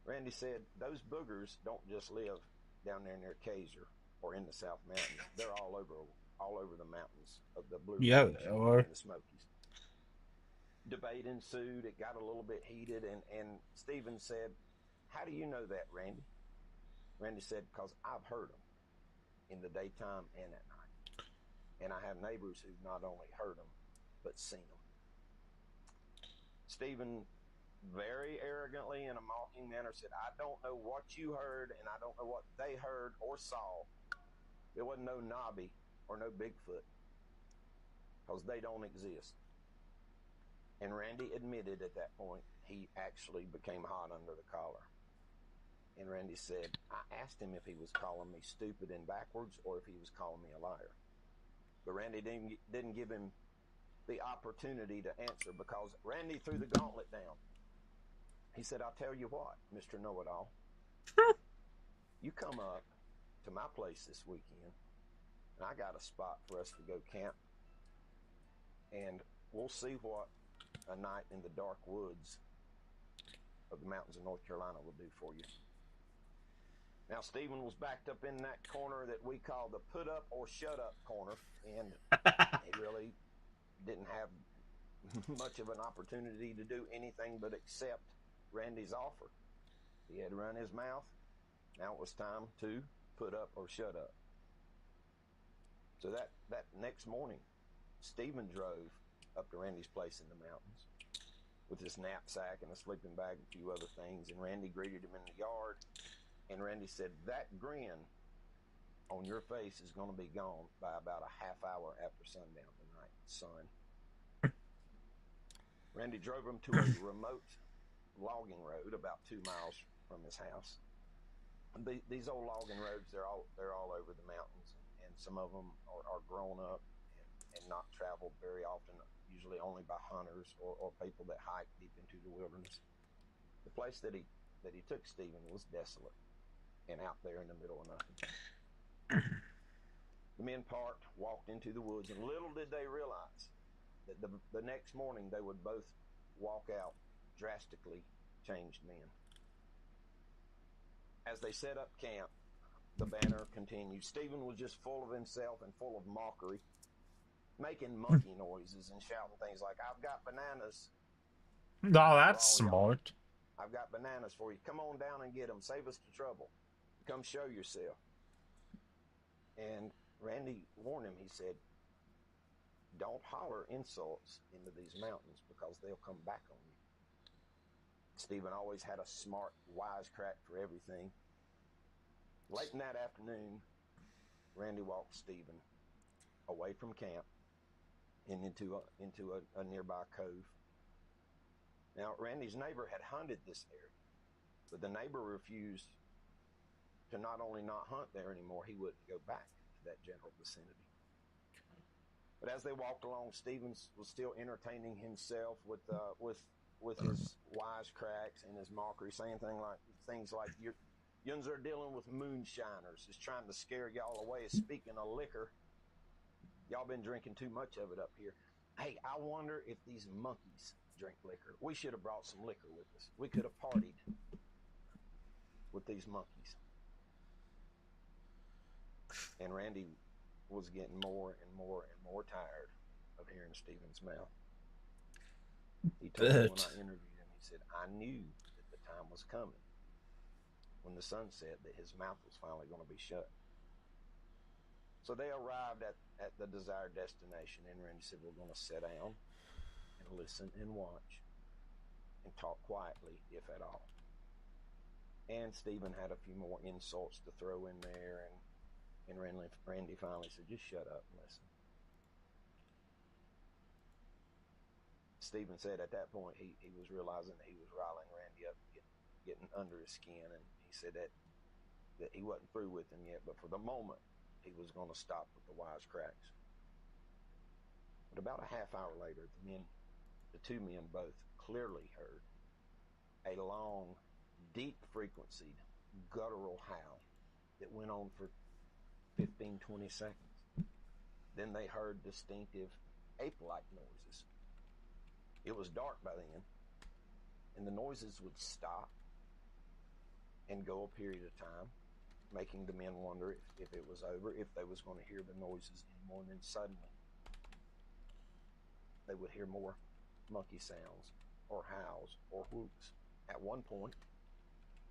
S23: Randy said, those boogers don't just live down there near Kaiser or in the South Mountains. They're all over the mountains of the Blue
S1: Yeah,
S23: Ridge
S1: they are.
S23: and the Smokies. Debate ensued. It got a little bit heated, and Stephen said, how do you know that, Randy? Randy said, because I've heard them in the daytime and at night. And I have neighbors who've not only heard them, but seen them. Stephen very arrogantly, in a mocking manner, said, I don't know what you heard, and I don't know what they heard or saw. It wasn't no Nobby or no Bigfoot, because they don't exist. And Randy admitted at that point he actually became hot under the collar. And Randy said, I asked him if he was calling me stupid and backwards or if he was calling me a liar. But Randy didn't give him the opportunity to answer, because Randy threw the gauntlet down. He said, I'll tell you what, Mr. Know-It-All. You come up to my place this weekend, and I got a spot for us to go camp, and we'll see what a night in the dark woods of the mountains of North Carolina will do for you. Now, Stephen was backed up in that corner that we call the put up or shut up corner, and he really didn't have much of an opportunity to do anything but accept Randy's offer. He had run his mouth. Now it was time to put up or shut up. So that next morning, Stephen drove up to Randy's place in the mountains with his knapsack and a sleeping bag and a few other things, and Randy greeted him in the yard, and Randy said, that grin on your face is going to be gone by about a half hour after sundown tonight, son. Randy drove him to a remote logging road about 2 miles from his house. And these old logging roads, they're all over the mountains, and some of them are grown up and not traveled very often, usually only by hunters or people that hike deep into the wilderness. The place that he took Stephen was desolate and out there in the middle of nothing. The men parked, walked into the woods, and little did they realize that the next morning they would both walk out drastically changed men. As they set up camp, the banner continued. Stephen was just full of himself and full of mockery, making monkey noises and shouting things like, I've got bananas.
S1: No, that's smart.
S23: I've got bananas for you. Come on down and get them. Save us the trouble. Come show yourself. And Randy warned him. He said, don't holler insults into these mountains because they'll come back on you. Stephen always had a smart wisecrack for everything. Late in that afternoon, Randy walked Stephen away from camp and into a nearby cove. Now, Randy's neighbor had hunted this area, but the neighbor refused to not only not hunt there anymore, he wouldn't go back to that general vicinity. But as they walked along, Stevens was still entertaining himself with his wisecracks and his mockery, saying things like yuns are dealing with moonshiners, is trying to scare y'all away. Speaking of liquor, y'all been drinking too much of it up here. Hey, I wonder if these monkeys drink liquor. We should have brought some liquor with us. We could have partied with these monkeys. And Randy was getting more and more and more tired of hearing Stephen's mouth. He told me when I interviewed him, he said, I knew that the time was coming when the sun set that his mouth was finally going to be shut. So they arrived at the desired destination, and Randy said, we're going to sit down and listen and watch and talk quietly, if at all. And Stephen had a few more insults to throw in there, and Randy finally said, just shut up and listen. Stephen said at that point he was realizing that he was riling Randy up, getting under his skin, and he said that he wasn't through with him yet, but for the moment he was going to stop with the wisecracks. But about a half hour later, the two men both clearly heard a long, deep frequencied, guttural howl that went on for 15-20 seconds. Then they heard distinctive ape-like noises It was dark by then, and the noises would stop and go a period of time, making the men wonder if it was over, if they was going to hear the noises anymore. And then suddenly they would hear more monkey sounds or howls or whoops. At one point,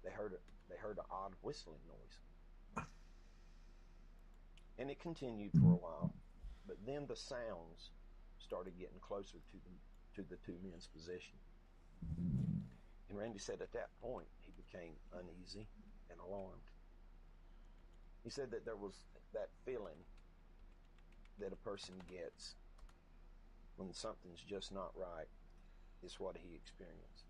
S23: they heard an odd whistling noise. And it continued for a while, but then the sounds started getting closer to the two men's position. And Randy said at that point, he became uneasy and alarmed. He said that there was that feeling that a person gets when something's just not right is what he experienced.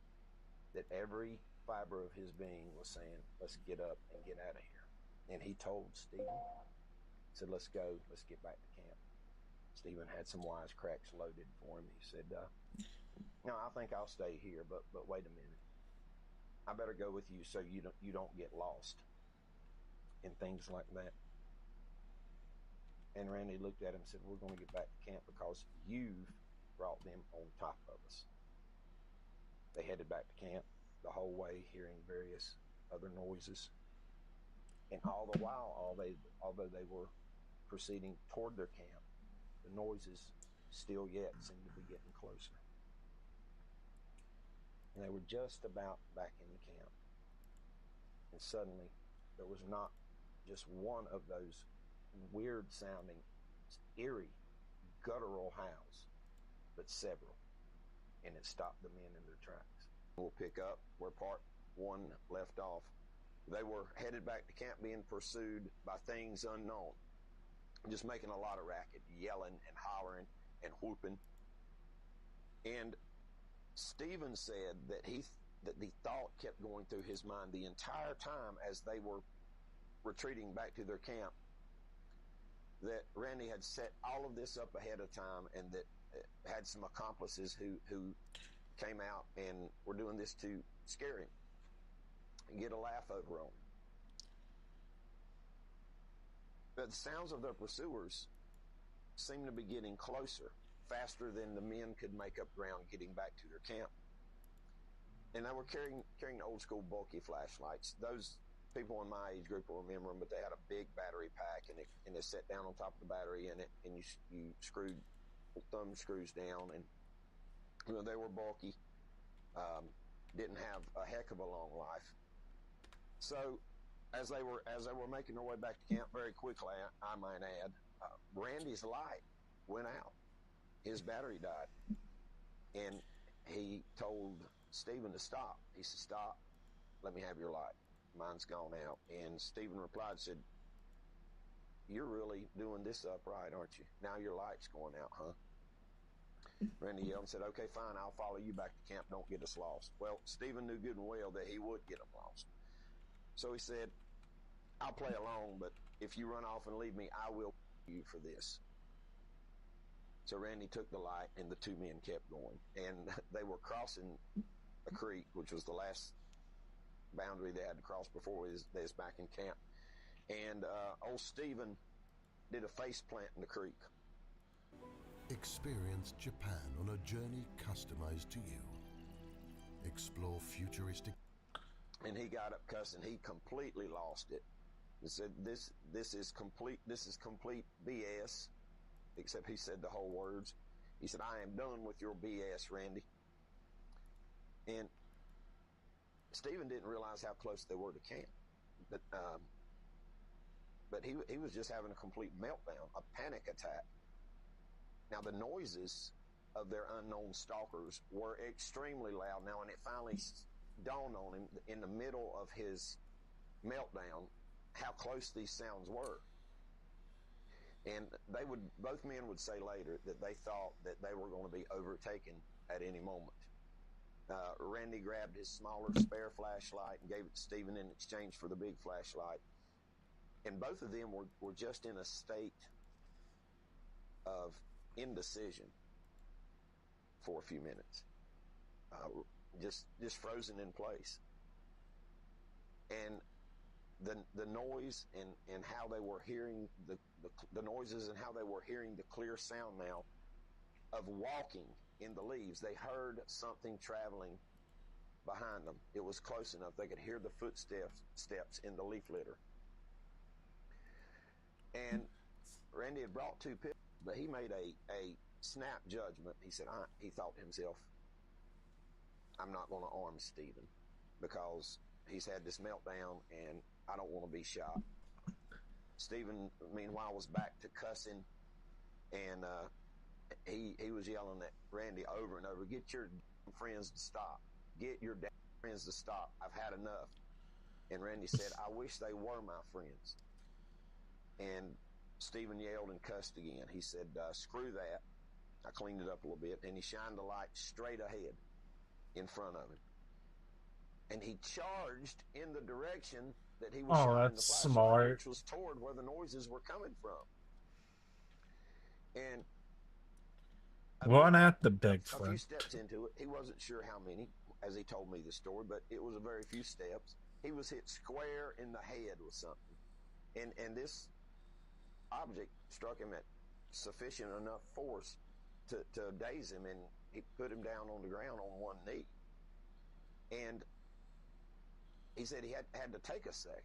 S23: That every fiber of his being was saying, let's get up and get out of here. And he told Stephen, he said, let's go, let's get back to camp. Stephen had some wisecracks loaded for him. He said, no, I think I'll stay here, but wait a minute. I better go with you so you don't get lost and things like that. And Randy looked at him and said, we're going to get back to camp because you've brought them on top of us. They headed back to camp the whole way, hearing various other noises. And all the while, although they were proceeding toward their camp, the noises still yet seemed to be getting closer. And they were just about back in the camp. And suddenly, there was not just one of those weird sounding, eerie, guttural howls, but several. And it stopped the men in their tracks. We'll pick up where part one left off. They were headed back to camp being pursued by things unknown, just making a lot of racket, yelling and hollering and whooping. And Stephen said that the thought kept going through his mind the entire time as they were retreating back to their camp, that Randy had set all of this up ahead of time and that had some accomplices who came out and were doing this to scare him and get a laugh over on him. But the sounds of their pursuers seemed to be getting closer, faster than the men could make up ground getting back to their camp. And they were carrying old school bulky flashlights. Those people in my age group will remember them, but they had a big battery pack and it set down on top of the battery and you screwed thumb screws down, and they were bulky, didn't have a heck of a long life. So as they were making their way back to camp very quickly, I might add, Randy's light went out. His battery died. And he told Stephen to stop. He said, stop, let me have your light. Mine's gone out. And Stephen replied, said, you're really doing this up right, aren't you? Now your light's going out, huh? Randy yelled and said, okay, fine, I'll follow you back to camp. Don't get us lost. Well, Stephen knew good and well that he would get them lost. So he said, I'll play along, but if you run off and leave me, I will pay you for this. So Randy took the light and the two men kept going. And they were crossing a creek, which was the last boundary they had to cross before they was back in camp. And old Stephen did a face plant in the creek.
S3: Experience Japan on a journey customized to you. Explore futuristic.
S23: And he got up cussing. He completely lost it. He said, this is complete BS. Except he said the whole words. He said, I am done with your BS, Randy. And Stephen didn't realize how close they were to camp. But he was just having a complete meltdown, a panic attack. Now, the noises of their unknown stalkers were extremely loud now, and it finally dawned on him in the middle of his meltdown how close these sounds were. And both men would say later that they thought that they were going to be overtaken at any moment. Randy grabbed his smaller spare flashlight and gave it to Stephen in exchange for the big flashlight. And both of them were just in a state of indecision for a few minutes. Just frozen in place. And the noise and how they were hearing the noises and how they were hearing the clear sound now of walking in the leaves, they heard something traveling behind them. It was close enough they could hear the footsteps in the leaf litter. And Randy had brought 2 pistols, but he made a snap judgment. He said, he thought to himself, I'm not going to arm Stephen because he's had this meltdown and I don't want to be shot. Stephen, meanwhile, was back to cussing, and he was yelling at Randy over and over, get your friends to stop. Get your friends to stop. I've had enough. And Randy said, I wish they were my friends. And Stephen yelled and cussed again. He said, screw that. I cleaned it up a little bit, and he shined the light straight ahead in front of him. And he charged in the direction that he was
S1: Oh,
S23: shining the
S1: that's
S23: flashlight,
S1: smart.
S23: which was toward where the noises were coming from. And
S1: Run at the
S23: a few
S1: Bigfoot.
S23: steps into it, he wasn't sure how many, as he told me the story, but it was a very few steps. He was hit square in the head with something. And this object struck him at sufficient enough force to daze him, and he put him down on the ground on one knee. And he said he had to take a second.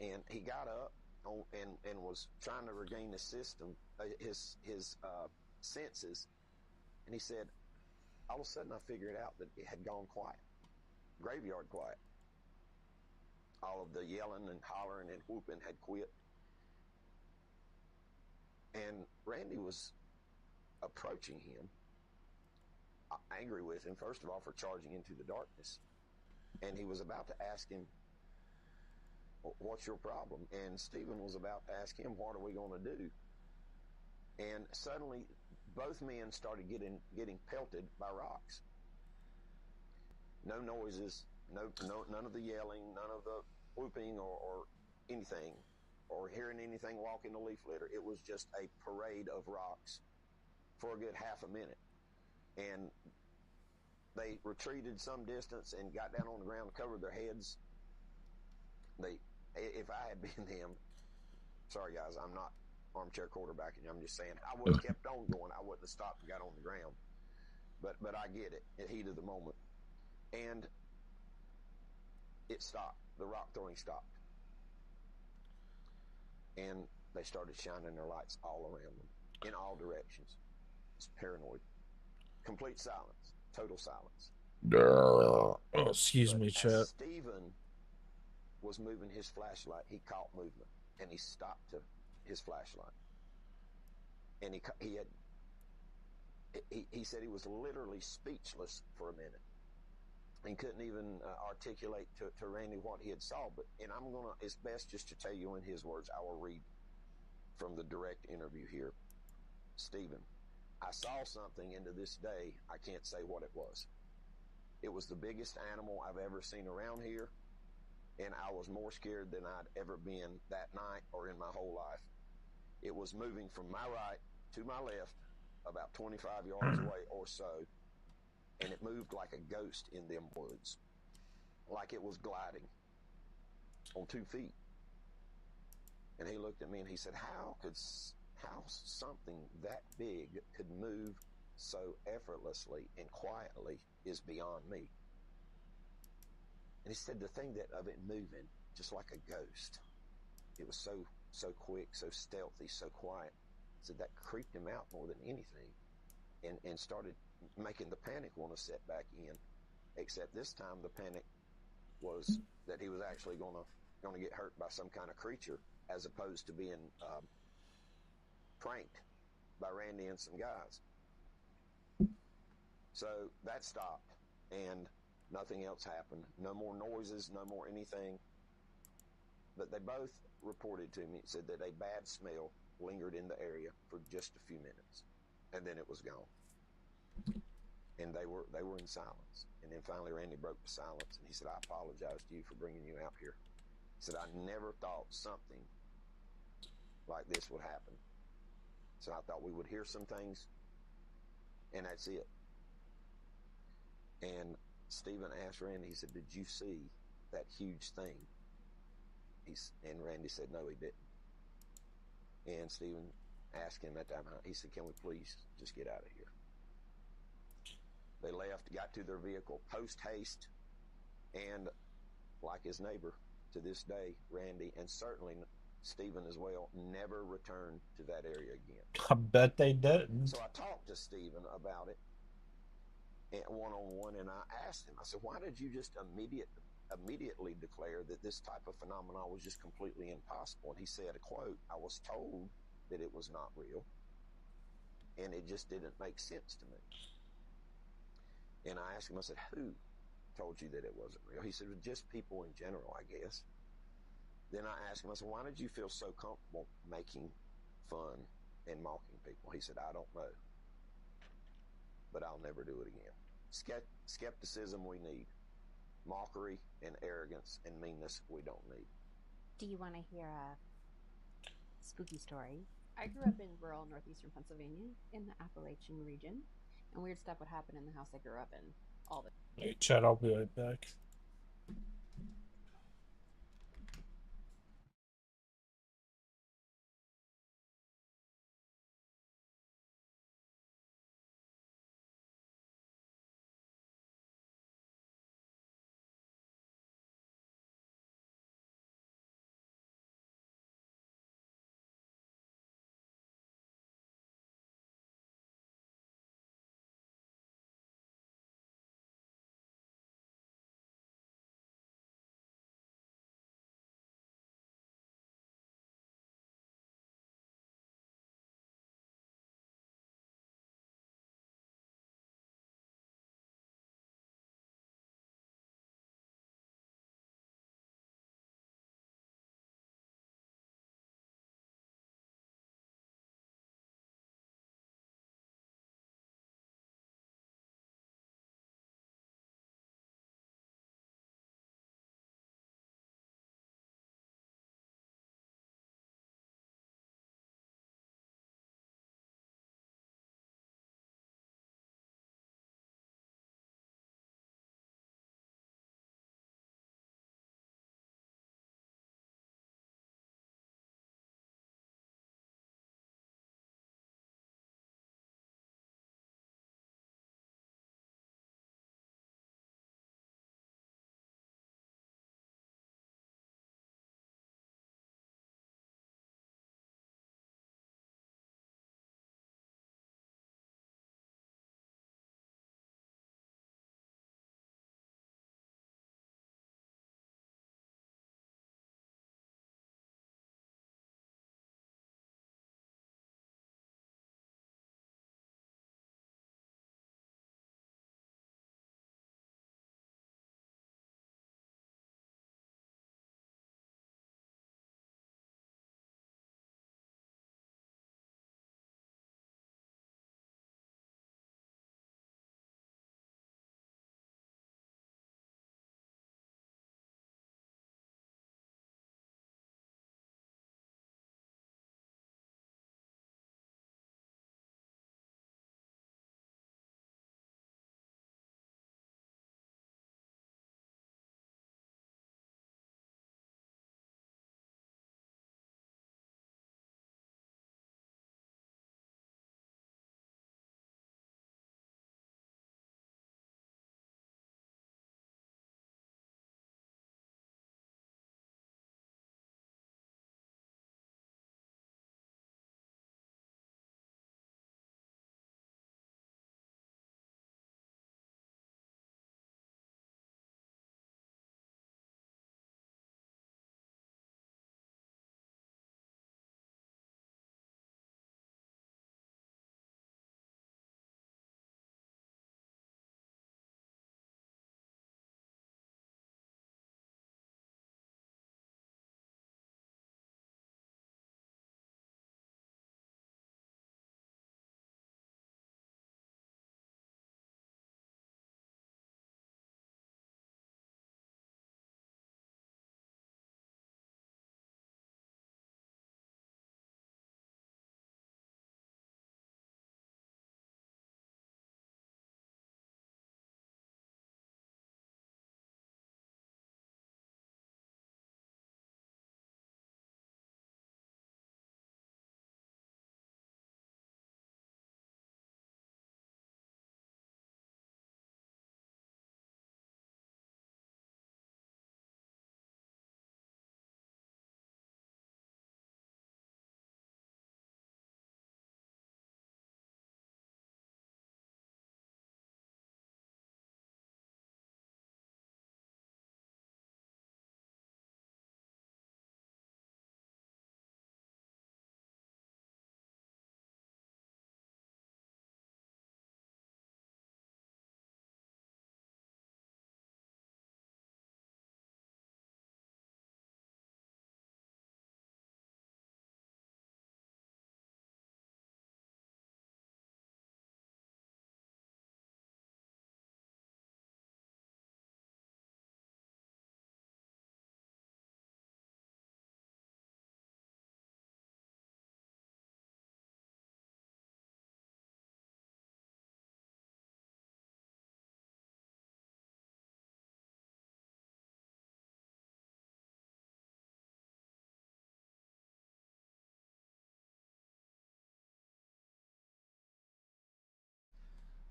S23: And he got up and was trying to regain his his senses. And he said, all of a sudden I figured out that it had gone quiet. Graveyard quiet. All of the yelling and hollering and whooping had quit. And Randy was approaching him, angry with him, first of all, for charging into the darkness. And he was about to ask him, what's your problem? And Stephen was about to ask him, what are we going to do? And suddenly, both men started getting pelted by rocks. No noises, none of the yelling, none of the whooping or anything, or hearing anything walking the leaf litter. It was just a parade of rocks for a good half a minute. And they retreated some distance and got down on the ground and covered their heads. If I had been them, sorry guys, I'm not armchair quarterbacking you, I'm just saying, I would have kept on going. I wouldn't have stopped and got on the ground. But I get it, the heat of the moment. And it stopped. The rock throwing stopped. And they started shining their lights all around them, in all directions. It's paranoid. Complete silence. Total silence.
S1: Oh, excuse me,
S23: As
S1: Chet.
S23: Stephen was moving his flashlight, he caught movement, and he stopped his flashlight. And he said he was literally speechless for a minute. He couldn't even articulate to Randy what he had saw. It's best just to tell you in his words. I will read from the direct interview here. Stephen, I saw something, and to this day, I can't say what it was. It was the biggest animal I've ever seen around here, and I was more scared than I'd ever been that night or in my whole life. It was moving from my right to my left, about 25 yards away or so, and it moved like a ghost in them woods, like it was gliding on 2 feet. And he looked at me and he said, how something that big could move so effortlessly and quietly is beyond me. And he said the thing of it moving just like a ghost, it was so quick, so stealthy, so quiet. He said that creeped him out more than anything, and started making the panic want to set back in. Except this time the panic was that he was actually going to get hurt by some kind of creature, as opposed to being pranked by Randy and some guys. So that stopped, and nothing else happened. No more noises, no more anything. But they both reported to me, said that a bad smell lingered in the area for just a few minutes, and then it was gone. And they were in silence. And then finally Randy broke the silence, and he said, I apologize to you for bringing you out here. He said, I never thought something like this would happen. So I thought we would hear some things, and that's it. And Stephen asked Randy, he said, did you see that huge thing? And Randy said, no, he didn't. And Stephen asked him at that time, he said, can we please just get out of here? They left, got to their vehicle post haste, and like his neighbor to this day, Randy, and certainly Stephen as well, never returned to that area again.
S1: I bet they didn't.
S23: So I talked to Stephen about it one-on-one, and I asked him, I said, why did you just immediately declare that this type of phenomenon was just completely impossible? And he said, a quote, I was told that it was not real, and it just didn't make sense to me. And I asked him, I said, who told you that it wasn't real? He said, just people in general, I guess. Then I asked him, I said, why did you feel so comfortable making fun and mocking people? He said, I don't know, but I'll never do it again. Skepticism we need. Mockery and arrogance and meanness we don't need.
S4: Do you want to hear a spooky story? I grew up in rural northeastern Pennsylvania in the Appalachian region, and weird stuff would happen in the house I grew up in all the time.
S1: Hey, Chad, I'll be right back.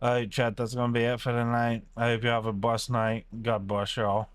S1: Alright, chat, that's gonna be it for tonight. I hope you have a blessed night. God bless y'all.